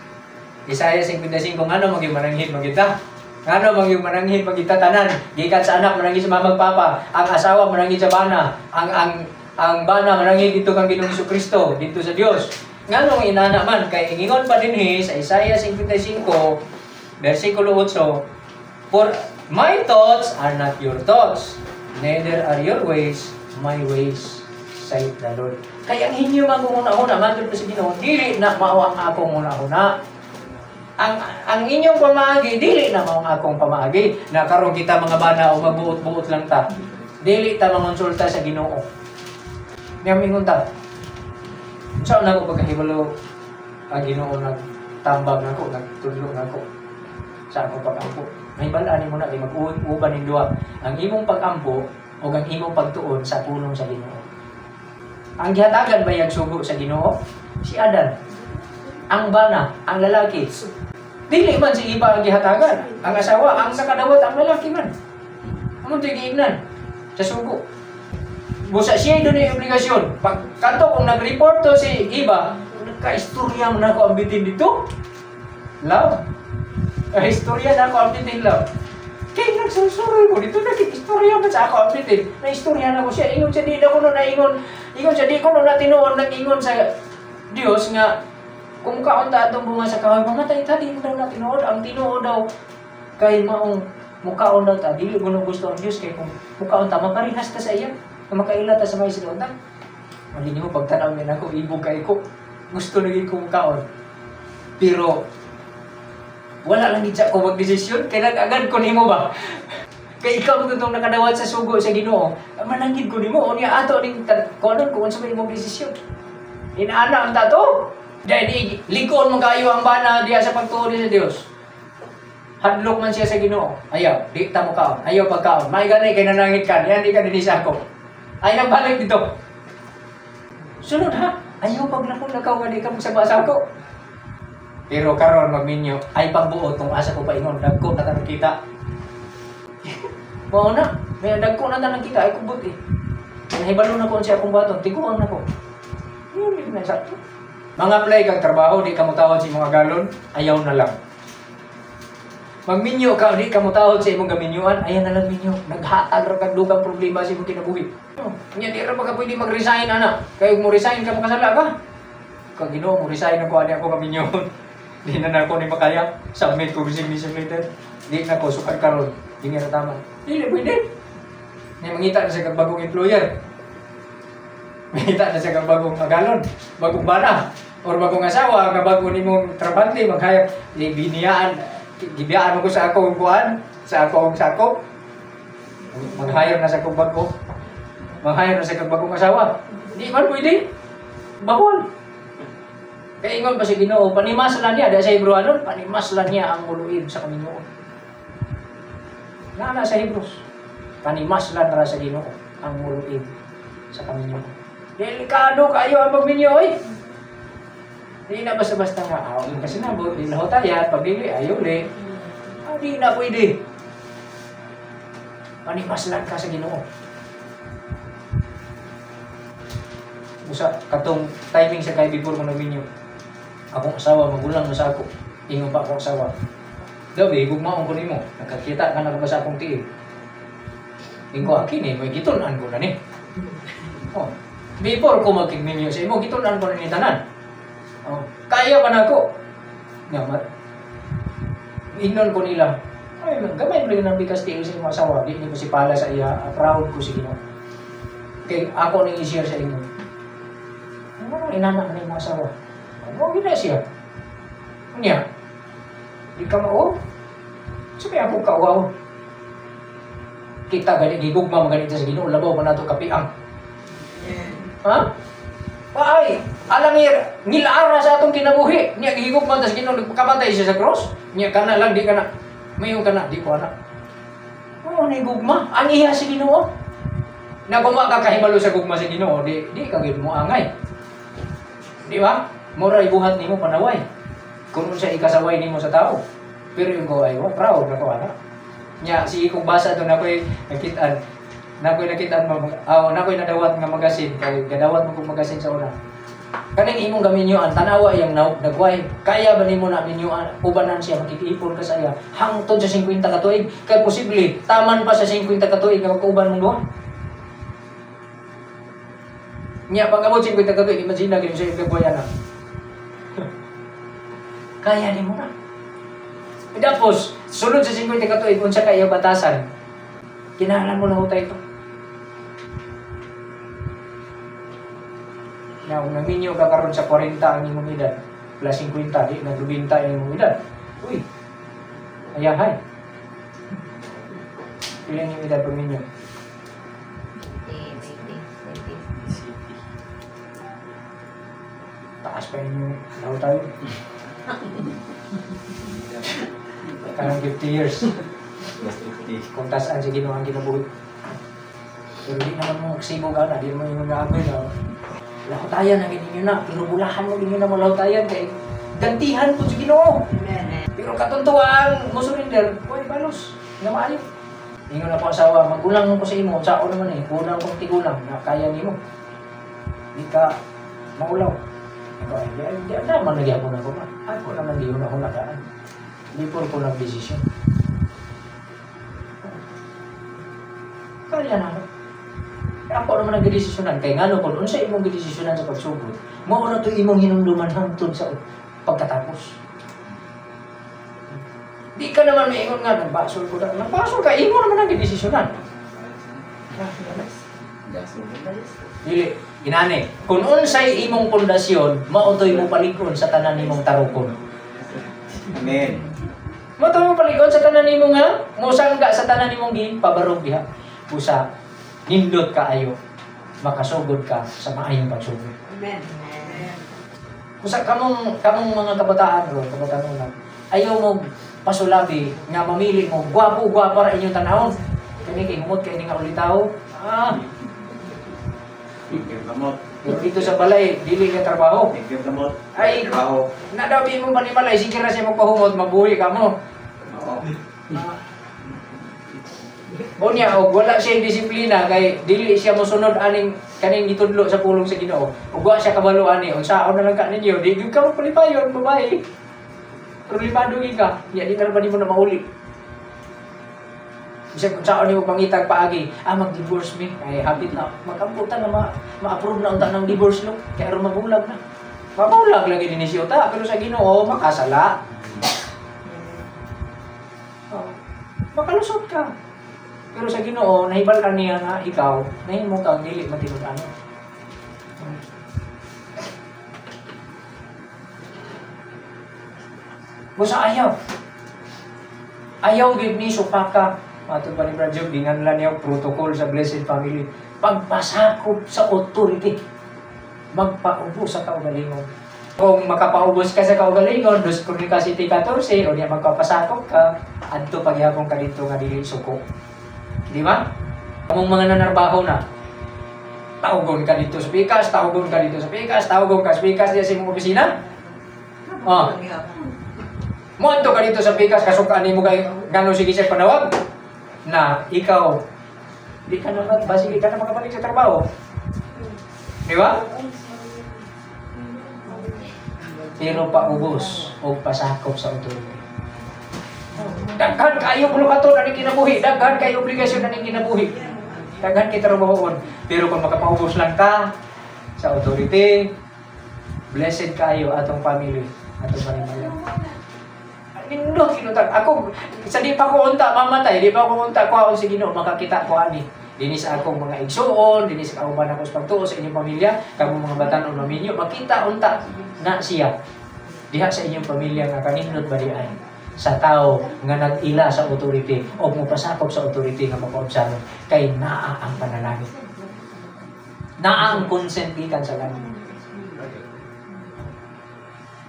Isaiah 55, ngano maging mananghid magita? Ngano maging mananghid magita tanan? Gikan sa anak mananghid sa mamag papa, ang asawa mananghid sa bana, ang bana mananghid dito kang Ginoong Jesucristo, dito sa Dios. Ngano inana man kay ingon pa dinhi sa Isaiah 55 versikulo 8, for my thoughts are not your thoughts, neither are your ways my ways, saith the Lord. Kaya ang inyo magunguna-una, mandun pa sa Ginoo, dili na mao ang akong una-una. Ang inyong pamaagi, dili na mao ang akong pamaagi. Na karon kita mga bana o magbuot-buot lang ta. Dili ta mangonsulta sa Ginoo. Ngamingon ta. Saan na ko pagkahibalo ang Ginoo nagtambag nako, nagtudlo nako sa akong pag-ampo. May balaan mo na kay mag-uban ning duha. Ang imong pag-ampo o ang imong pagtuon sa pulong sa Ginoo. Ang gihatagan ba yung sugo sa Ginoo? Si Adan. Ang bana, ang lalaki. Dili man si iba ang gihatagan. Ang asawa, ang nakadawat ang lalaki man. Ano ito giignan? Sa sugo. Busa siya doon yung obligasyon. Pag kanto kung nag-report to si iba, nagka-istorya mo na ako ang bitin dito. Love. Istorya na ako ang bitin, love. Kaya nagsusuroy mo dito, nag-istorya man sa ako ang bitin. Na-istorya na ko siya. Ingon siya, di na ko na-ingon. Ingon siya, di ko na tinuon, nag-ingon sa Diyos nga, kung kaunta atong bunga sa kahoy, mamatay ta, di daw na tinuod. Ang tinuod daw, kay maong mukaon daw ta, dili mo gusto ang Diyos, kay kung mukaon ta, maparihas ta sa iya, na makaila ta sa may sinuod ta. Mali niyo, pagtanaw niya na ko, ibog kay ko, gusto naging kong mukaon. Pero, wala lang din siya ko mag-desisyon, kaya nag-agad ko nimo ba? Kaya ikaw itong nakadawat sa sugo sa Ginoo, manangid ko nimo, o niya ato, kuanon ko, kung sa may mong desisyon. Inaana ang tato. Dahil likon mo kayo ang bana diya sa pagtuon sa Dios. Hadlok man siya sa Ginoo. Ayaw, di ta mo kaon. Ayaw pagkaon. May gani kay nanangit ka, yan di ka dinisa ko. Ay nagbalik dito. Sunod ha. Ayaw paglakaw nga di ka magsabasa ko. Pero karon magminyo, ay pagbuot tong asa ko paingon, dagko na tanang kita. Mao na, may dagko na tanang kita ay kubot eh. Nahibalo na ko siya akong baton, tiguan na ko. Yun na sa mga play kag trabaho, di ka mutawad sa mga galon, ayaw na lang. Magminyo ka, di ka mutawad sa imong gaminyuan, ayaw na lang minyo. Naghatag ra kag dugang problema sa imong kinabuhi. Nya di ra pagka pwede mag-resign ana. Kay mo resign ka makasala ka. Kag Ginoo mo resign ako ani ako gaminyon. Di na nako ni makaya. Submit ko resignation letter. Di na ko sukad karon. Di nga tama. Dili pwede. Nya mangita na sa kag bagong employer. Mangita na sa kag bagong magalon, bagong bana. Or bagong asawa, nga bago ni mong trabante, maghayag, biniyaan, gibiyaan mo ko sa akong kuhan, sa akong sakop. Maghayag na sa akong bago. Maghayag na sa akong bagong asawa. Hindi man pwede. Bawal. Kaya ingon pa si Ginoo, panimaslan niya, dahil sa Hebrewanon, panimaslan niya ang muluid sa Kaminoon. Nana sa Hebrews, panimaslan na sa Ginoo ang muluid sa Kaminoon. Delikado kayo ang magminyo, eh. Di na basta-basta nga, kasi nabot, di na hotayat, pabili, ayaw li. Di na pwede. Panimaslan ka sa Ginoo. Busa, katong timing sa kay before mo nagminyo. Akong asawa, magulang mo sa ako. Ingon pa akong asawa. Gabi, gugmaon ko ni mo. Nakakita ka na ba sa akong tiil. Ingko akin eh, may gitunan ko na ni. Oh. Before ko magkigminyo sa imo, gitunan ko na ni tanan. Oh, kaya pa na ako. Nga, ignon ko nila. Ay, gamay mo rin ng bigas tiil sa mga asawa. Di ko si pala sa iya. Proud ko si Ginoo. Kaya ako nang i-share sa inyo. Ano inanak na yung mga asawa? Ano gina siya? Niya? Di ka mao? Sabi ako kauaw. Kita ganit, gigugma maganito sa Ginoo. Labaw pa na ito kapiang. Ha? Ay, alam niya, nilaara sa atong kinabuhi. Niya, gigugma tas Ginoo, kamatay siya sa cross. Niya, kana lang, di ka na. Mayon ka na, di ko na. Oo, nigugma. Ang iya si Ginoo. Na kung makakahibalo sa gugma si Ginoo, di ka gid mo angay. Di ba? Mura ibuhat nimo panaway. Kung siya ikasaway nimo sa tao. Pero yung ko ay, proud na ko ana. Nya, si kung basa to na ko'y nakitaan. Nakoy nakitaan mo, nakoy nadawat nga magasin. Kaya gadawat mo kong magasin sa una. Kaning imong gaminyoan, tanawa iyang nagway. Kaya ba nimo na minyoan, ubanan siya, makikipon ka sa iya, hangtod sa 50 ka tuig. Kaya posible, taman pa sa 50 ka tuig nga magkauban mong duha. Nya pag-abot 50 ka tuig, imagine na ganyan sa iyong kagwayan na. Kaya nimo na. E tapos, sulod sa 50 ka tuig, unsa ka iya batasan, kinahanglan mo na hutay ito. Na kung naminyo ka karon sa 40 ang imong edad, plus 50, di na 20 ang imong edad. Uy, ayahay. Ilan yung edad pag ninyo? 20. Taas pa yung law tayo. Kanang 50 years. Plus 50. Kung tasaan si Ginoo ang kinabuhi. Pero di naman mo magsibo ka na, di naman yung nag-aaboy na. Lahutayan na ganyan yun na, pero bulahan mo ganyan na mo lahutayan kay gantihan po si Ginoo. Amen. Pero katuntuan mo surrender, uy, balos, nga maayo. Ingon na po asawa, magulang ko sa imo, sao naman eh, kulang kong tigulang, na kaya nimo. Di ka maulaw. Ikaw ay, di naman nagyapon ako na. Ako naman di ko na hulagaan. Di po ko nag-desisyon. Kaya na. Ako naman nag-desisyonan. Kaya nga no, kung unsa imong gidesisyonan sa pagsugod, mao na to imong hinumduman hangtod sa pagkatapos. Di ka naman maingon nga, nagbasol ko na. Nagbasol ka, imo naman ang gidesisyonan. Dili, inani. Kung unsay imong pundasyon, mautoy mo palikon sa tanan nimong tarukon. Amen. Mautoy mo palikon sa tanan nimong nga, musangga sa tanan nimong gipabarog diha. Usa, nindot kaayo, makasugod ka sa maayong pagsugod. Amen. Amen. Usa kamong mga kabataan ro, kabataan na, ayaw mo pasulabi nga mamili mo gwapo ra inyong tanawon. Kani kay humot kay nga ulitaw. Tigil gamot. Pero dito sa balay, dili ka trabaho. Tigil gamot. Ay, Trabaho. nadabi mo manimalay, sige ra siya magpahumot, mabuhi ka mo. Oo. O niya, o wala siya disiplina, kay dili siya mosunod aning kaning gitudlo sa pulong sa Ginoo. O wa siya kabalo ani, unsaon na lang ka ninyo, di gyud ka magpalipayon, babae. Problemado gyud ka, ya di na ba nimo na mauli. Bisag kung saan nimo pangitag paagi, mag-divorce me, ay habit na, magkamputan na ma-approve na unta ng divorce law, kaya aron mabulag na. Mabulag lagi din siya ta, pero sa Ginoo makasala. Makalusot ka. Pero sa Ginoo, nahibal ka niya nga ikaw, nahimo kang dili matinud-ano. Busa ayaw. Ayaw gid ni supaka. Ato pa ni Brad Job, ginganlan niya protocol sa Blessed Family. Pagpasakop sa authority. Magpaubos sa kaugalingon. Kung makapaubos ka sa kaugalingon, dos Chronicle 14, o niya magpapasakop ka, adto pagyapon ka dito nga dili suko. Di ba? Kamong mga nanarbaho na, tawgon ka dito sa pikas, tawgon ka dito sa pikas, tawgon ka sa pikas diya sa imong opisina. Oh. Monto ka dito sa pikas, kasukaan mo kay gano'n sige siya panawag na ikaw, di ka na basig ka na makabalik sa trabaho. Di ba? Pero paubos o pasakop sa authority. Daghan kayo bulukaton na kinabuhi, daghan kayo obligasyon na kinabuhi. Daghan kay trabahoon. Pero kung makapaubos lang ka sa authority, blessed kayo atong family, atong manimala. Nindot kinutag. Ako, sa di pa ko unta mamatay, di pa ko unta kuhaon si Ginoo, makakita ko ani. Dinis sa akong mga igsuon, dinis sa kauban ako sa pagtuo sa inyong pamilya, kamong mga batan-on maminyo, makita unta na siya. Diha sa inyong pamilya nga kanindot ba di ay sa tao nga nag-ila sa authority o mupasakop sa authority nga makaobserve kay naa ang panalangin. Naa ang consent gikan sa langit.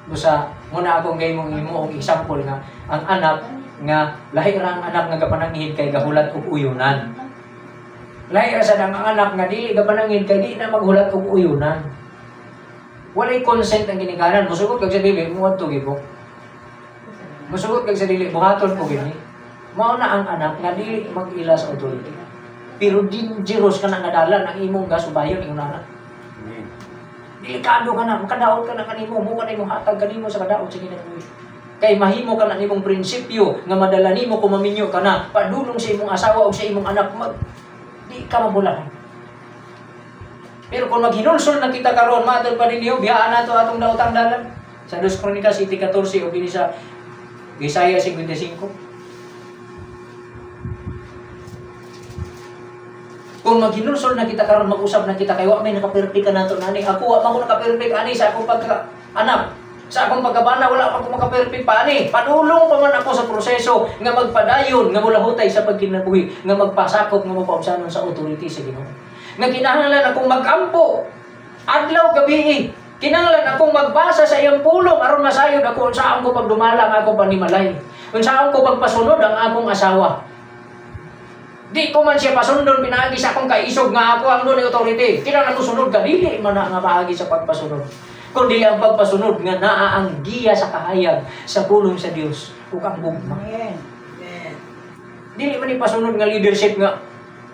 Busa, muna akong gay mong imo og example nga ang anak nga lahi ra ang anak nga gapanangihid kay gahulat og uyunan. Lahi ra sad ang anak nga dili gapanangihid kay di na maghulat og uyunan. Walay consent ang ginikanan, musugot kag sa dili mo adto gibo. Musugot kag sa dili buhaton ko gini. Mao na ang anak nga dili mag-ila sa authority. Pero dangerous ka na nga dalan ang imong gasubayon ingon anak. Delikado ka na, makadaot ka na kanimo, mo ka na imong hatag kanimo sa kadaot sa Ginoo. Kay mahimo ka na nimong prinsipyo nga madala nimo kung maminyo ka na padulong sa imong asawa o sa imong anak, di ka mabulakan. Pero kung maghinulsol na kita karon, matod pa ninyo, biyaan nato atong daotang dalan. Sa 2 Kronikas 7:14 o bini sa Isaiah 55. Kung maghinulsol na kita karon, mag-usap na kita kay wa may nakaperpek ka nato nani. Ako wa man ko nakaperpek ani sa akong pagka-anak. Sa akong pagkabana wala ako makaperpek pa ani. Padulong pa man ako sa proseso nga magpadayon, nga mulahutay sa pagkinabuhi, nga magpasakop, nga mapaubsanon sa authority sa Ginoo. Nga kinahanglan akong magampo adlaw gabi. Kinahanglan akong magbasa sa iyang pulong aron masayod ako unsaon ko pagdumala ang akong panimalay. Unsaon ko pagpasunod ang akong asawa. Di ko man siya pasundon pinaagi sa akong kaisog nga ako ang doon authority. Kinahanglan mo sunod ka, dili man na nga maagi sa pagpasunod. Kundi ang pagpasunod nga naa ang giya sa kahayag sa pulong sa Dios ug ang gugma. Amen. Dili man ipasunod nga leadership nga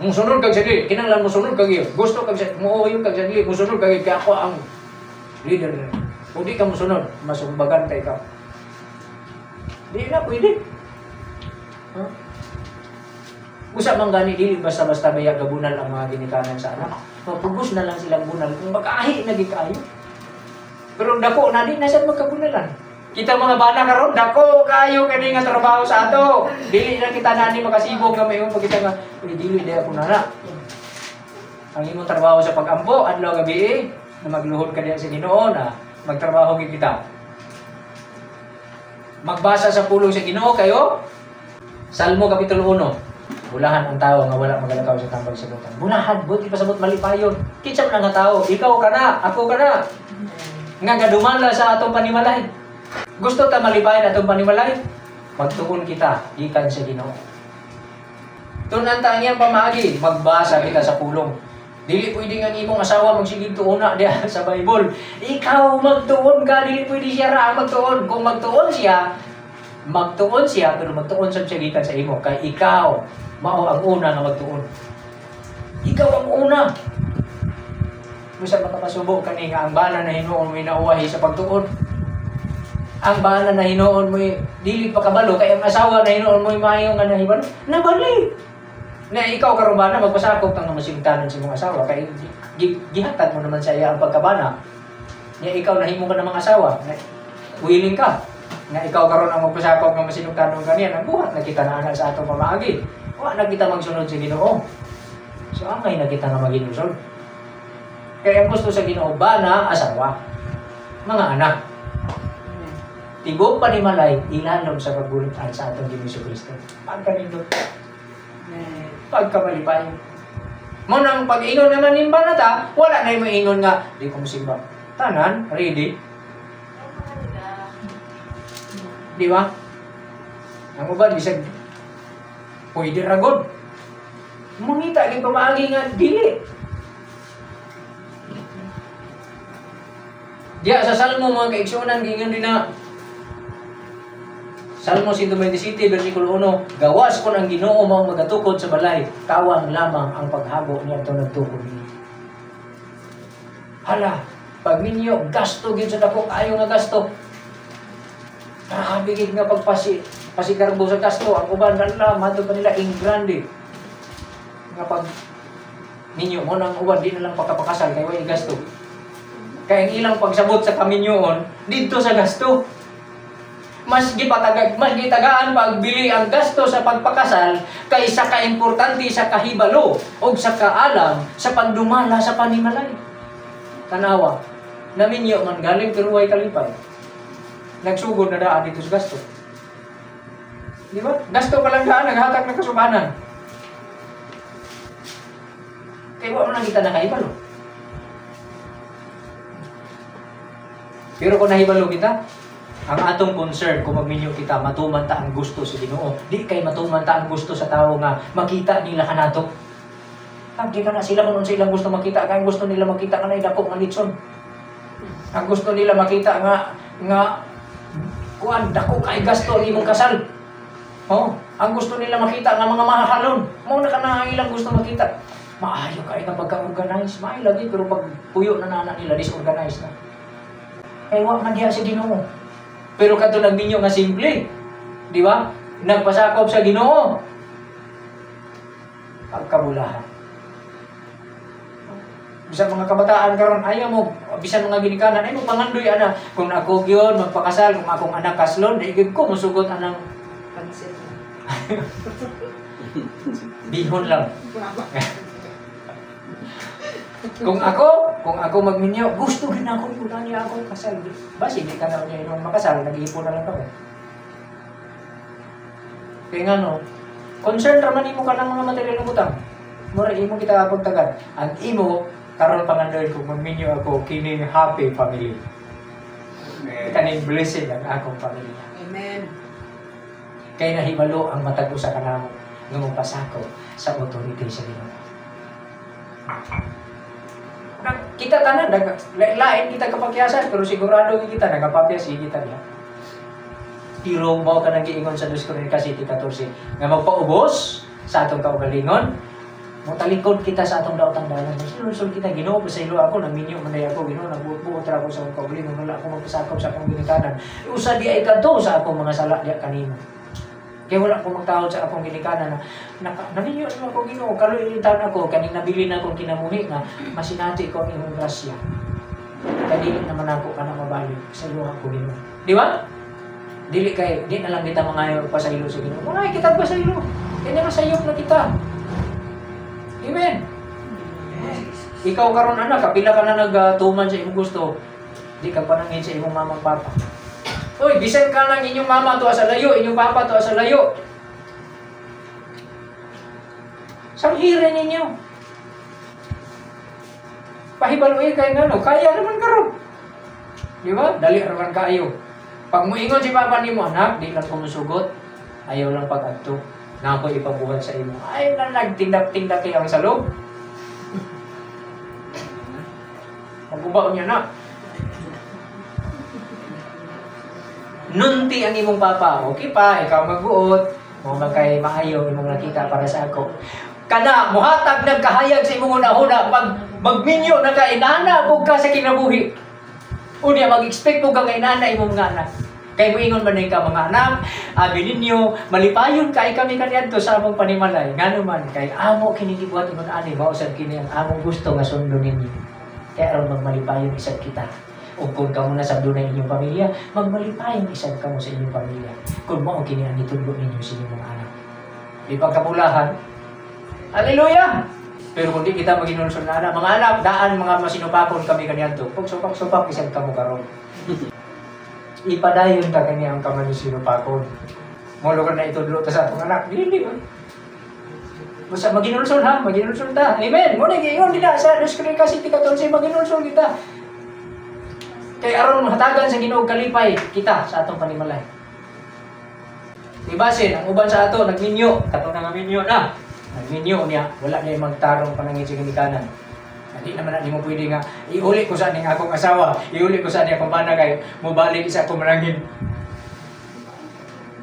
mong sunod kag sa dili, kinahanglan mo sunod kag iyo. Gusto kag sa muuyo kag sa dili, mo sunod kag kay ako ang leader. Kung di ka mo sunod, masumbagan kay ka. Di na pwede. Huh? Usap man gani dili basta-basta baya gabunal ang mga ginikanan sa anak. Mapugos na lang silang bunal kung magkaahi na kayo. Pero dako na di na sad magkabunalan. Kita mga bana karon dako kayo kani nga trabaho sa ato. Dili na kita nani makasibog nga mayon kita nga dili di ako nana. Ang imong trabaho sa pagampo adlaw gabi na magluhod ka diha sa Ginoo na magtrabaho gid kita. Magbasa sa pulong sa Ginoo kayo. Salmo kapitulo 1. Bulahan ang tao nga wala magalakaw sa tambag sa butan. Bulahan, buti pasabot malipayon. Kinsa man nga tao, ikaw ka na, ako ka na. Nga gadumala sa atong panimalay. Gusto ta malipayon atong panimalay? Magtuon kita, ikan sa Ginoo. Tunan ta ang iyang pamaagi, magbasa kita sa pulong. Dili pwede nga imong asawa magsigig tuona diha sa Bible. Ikaw magtuon ka, dili pwede siya ra magtuon. Kung magtuon siya pero magtuon sa siya gikan sa imo kay ikaw mao ang una nga magtuon. Ikaw ang una. Musa makapasubo kani nga ang bana na hinuon mo inauwahi sa pagtuon. Ang bana na hinuon mo dili pa kabalo kay ang asawa na hinuon mo maayo nga nahibalo. Nabali. Na ikaw karon bana magpasakop tang masimtanan sa imong asawa kay gihatag mo naman sa iya ang pagkabana. Nya ikaw nahimo ka ng mga asawa. Willing ka nga ikaw karon ang magpasakop nga masinugtanon kaniya nagbuhat na kita na ana sa atong pamaagi. Wa na kita magsunod sa Ginoo. So angay na kita nga magilusod. Kaya ang gusto sa Ginoo bana asawa, mga anak. Tigog panimalay ilalom sa pagbulot-an sa atong Ginoo Kristo. Pagkanindot. Pagkamalipayon. Mo nang pag-ingon naman ning banata, wala na yung maingon nga di ko musimba. Tanan, ready. Di ba? Ang uban bisag pwede ra gud. Mangita kay pamaagi nga dili. Diya sa Salmo mga kaigsunan gingon din na Salmo 127 versikulo 1, gawas kon ang Ginoo mao magatukod sa balay, kawan lamang ang paghabo niya to nagtukod niya. Hala, pag ninyo gasto gid sa dako kayo nga gasto. Bigid nga pasikarbo sa gasto, ang uban kanila, madto pa nila in grande. Nga pag ninyo mo nang uban, di na lang pagkapakasal, kaya way gasto. Kaya ang ilang pagsabot sa kaminyoon, dito sa gasto. Mas gitagaan pagbili ang gasto sa pagpakasal kaysa kaimportante sa kahibalo o sa kaalam sa pagdumala sa panimalay. Tanawa, naminyo man galing pero way kalipay. Nagsugod na daan dito sa gasto. Di ba? Gasto pa lang daan, naghatak ng kasubanan. Kaya wala lang kita nakahibalo. Pero kung nahibalo kita, ang atong concern kung magminyo kita, matuman ta ang gusto sa Ginoo. Di kay matuman ta ang gusto sa tao nga makita nila kanato. Di ka na sila kung silang gusto makita, kaya gusto nila makita ka na idakop ng litson. Ang gusto nila makita nga kuan dako kay gasto ang imong kasal. Oh, ang gusto nila makita nga mga mahalon. Mao na kana ang ilang gusto makita. maayo kay nga pagka-organize, maayo lagi pero pag puyo na nana nila disorganized na. Kaya wa man diha sa Ginoo. Pero kadto nagminyo nga simple, di ba? Nagpasakop sa Ginoo. Pagkabulahan. Bisan mga kabataan karon ayaw mo, bisan mga ginikanan ay mo pangandoy ana kung ako gyud magpakasal kung akong anak kaslon digid ko musugot anang Pansin. bihon lang. kung ako magminyo, gusto gid na ako ipunan niya ako kasal. Basi di ka na niya inong makasal, nag-iipon na lang kami. Kaya nga no, concern raman imo ka ng mga material ng utang. Mura imo kita pagtagad. Ang imo karon pangandoy kung magminyo ako kining happy family. Kaning blessed ang akong pamilya. Amen. Kaya nahibalo ang matag usa kanamo nga magpasako sa authority sa Ginoo. Kita tanan lain kita kapakyasan pero sigurado kita nagapapyas kita niya. Pero mao ka nang giingon sa 2 Kronika 7:14 nga magpaubos sa atong kaugalingon. Mutalikod kita sa atong daotang dalan. Sinulsol kita, Ginoo, pasaylo ako, naminyo man day ako, Ginoo, nagbuot ra ako sa akong kaugalingon, wala ako magpasakop sa akong ginikanan. Usa di ay kadto sa akong mga sala diya kanimo. Kaya wala ko magtawad sa akong ginikanan na naminyo na ako, Ginoo, kaluilitan ako, kaning nabili na akong kinamuhi nga, masinati ko ang imong grasya. Kadili naman ako ka na mabalik, pasaylo ako, Ginoo. Di ba? Di na lang kita mga pasaylo sa Ginoo. Mga kita pasaylo. Kaya masayop na kita. Amen. Ikaw karon anak, kapila ka na nagtuman sa imong gusto, di ka panangin sa imong mama papa. Uy, bisan ka lang inyong mama to sa layo, inyong papa to sa layo. Samhirin ninyo. Pahibaluin kayo nga, no? Kaya naman karon. Di ba? Dali raman kayo. Pag muingon si papa nimo, anak, di lang kumusugot, ayaw lang pag-adto. Na ako ipabuhat sa imo. Ay, na nagtindak-tindak kayo ang salog. Mag-ubaw niya na. Nunti ang imong papa. Okay pa, ikaw magbuot. Mo magkay maayo imong nakita para sa ako. Kana, muhatag nagkahayag sa imong una-una. Pag magminyo na ka, inana po ka sa kinabuhi. Unya, mag-expect po ka nga inana imong nga anak. Kay moingon man ka mga anak, abi ninyo, malipayon kay kami kaniadto sa among panimalay. Ngano man kay amo kini gibuhat ingon ani mao sad kini ang among gusto nga sundo ninyo. Kaya aron magmalipayon isad kita. Ug kung kamo na sabdo na inyong pamilya, magmalipayon isad kamo sa inyong pamilya. Kung mao kini ang itudlo ninyo sa inyong mga anak. Di pagkabulahan. Hallelujah. Pero kung di kita maginulsol na anak, mga anak, daan mga masinupakon kami kaniadto. Pag supak-supak isad kamo karon. Ipadayon ta kani ang kamanisino pakon. Molo ka na itudlo ta sa atong anak. Dili ba? Basta maginulsol ha, maginulsol ta. Amen. Mo na giingon dina sa 2 Kronika 7:14 maginulsol kita. Kay aron hatagan sa Ginoo kalipay kita sa atong panimalay. Ibasin ang uban sa ato nagminyo, kato na nga minyo na. Nagminyo niya, wala niya magtarong panangin sa ginikanan. Hindi naman na mo pwede nga, iuli ko sa ning akong asawa, iuli ko sa ning akong managay, mubalik sa akong manangin.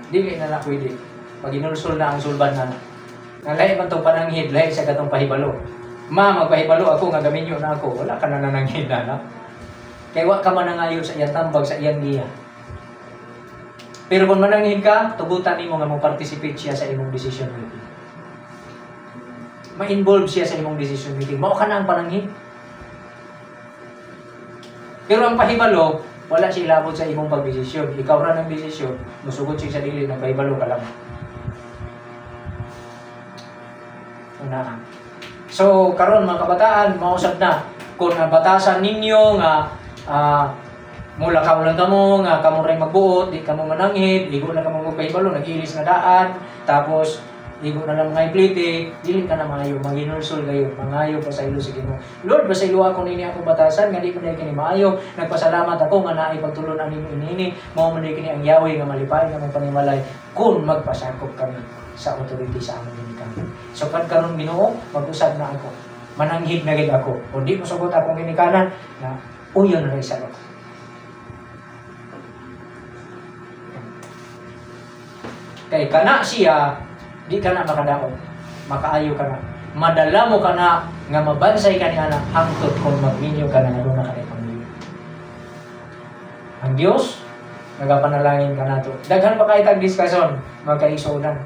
Dili na na pwede. Pag inulsol na ang sulban na. Lahi man itong pananghid, lahi sa katong pahibalo. Ma, magpahibalo ako, nga gaminyo na ako, wala ka na nananghid na. Kaya wala ka manangayo sa iyang tambag, sa iyang giya. Pero kung mananghid ka, tugutan mo nga mag-participate siya sa imong decision making. Ma-involve siya sa imong decision making. Mao ka na ang pananghid. Pero ang pahibalo, wala siya ilabot sa imong pagdesisyon. Ikaw ra ng desisyon, musugod siya sa dili ng pahibalo ka lang. Una. So, karon mga kabataan, mausap na. Kung batasan ninyo nga mula ka lang kamo, nga kamo rin magbuot, di kamo mananghid, ligo na kamo magpahibalo, nag-ilis na daan, tapos ligo na lang ngay plite, dili ka na maayo, maginulsol kayo, mangayo pa sa ilo sa Ginoo. Lord, basaylo ako nini ako batasan, nga di ko na kini maayo, nagpasalamat ako nga naay pagtulon ani inini, mao man kini ang Yahweh nga malipay nga panimalay, kung magpasakop kami sa authority sa among ginikanan. So karon Ginoo, mag-usab na ako. Mananghid na gid ako. Kung di mo sugot akong ginikanan, na uyon na sa ako. Kay kana siya, di ka na makadaot. Makaayo ka na. madala mo ka na nga mabansay ka ni anak hangtod kung magminyo ka na nga na ka pamilya. Ang Dios nagapanalangin ka nato. Daghan pa kay tag diskusyon magkaigsunan.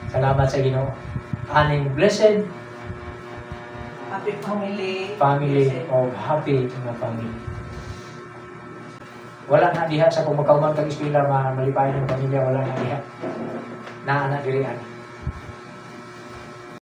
Salamat sa Ginoo. Aning blessed Happy family. family of happy nga family. Wala na diha sa kung magkauman kag eskwela malipayon ng pamilya, wala na diha. Na anak diri ani.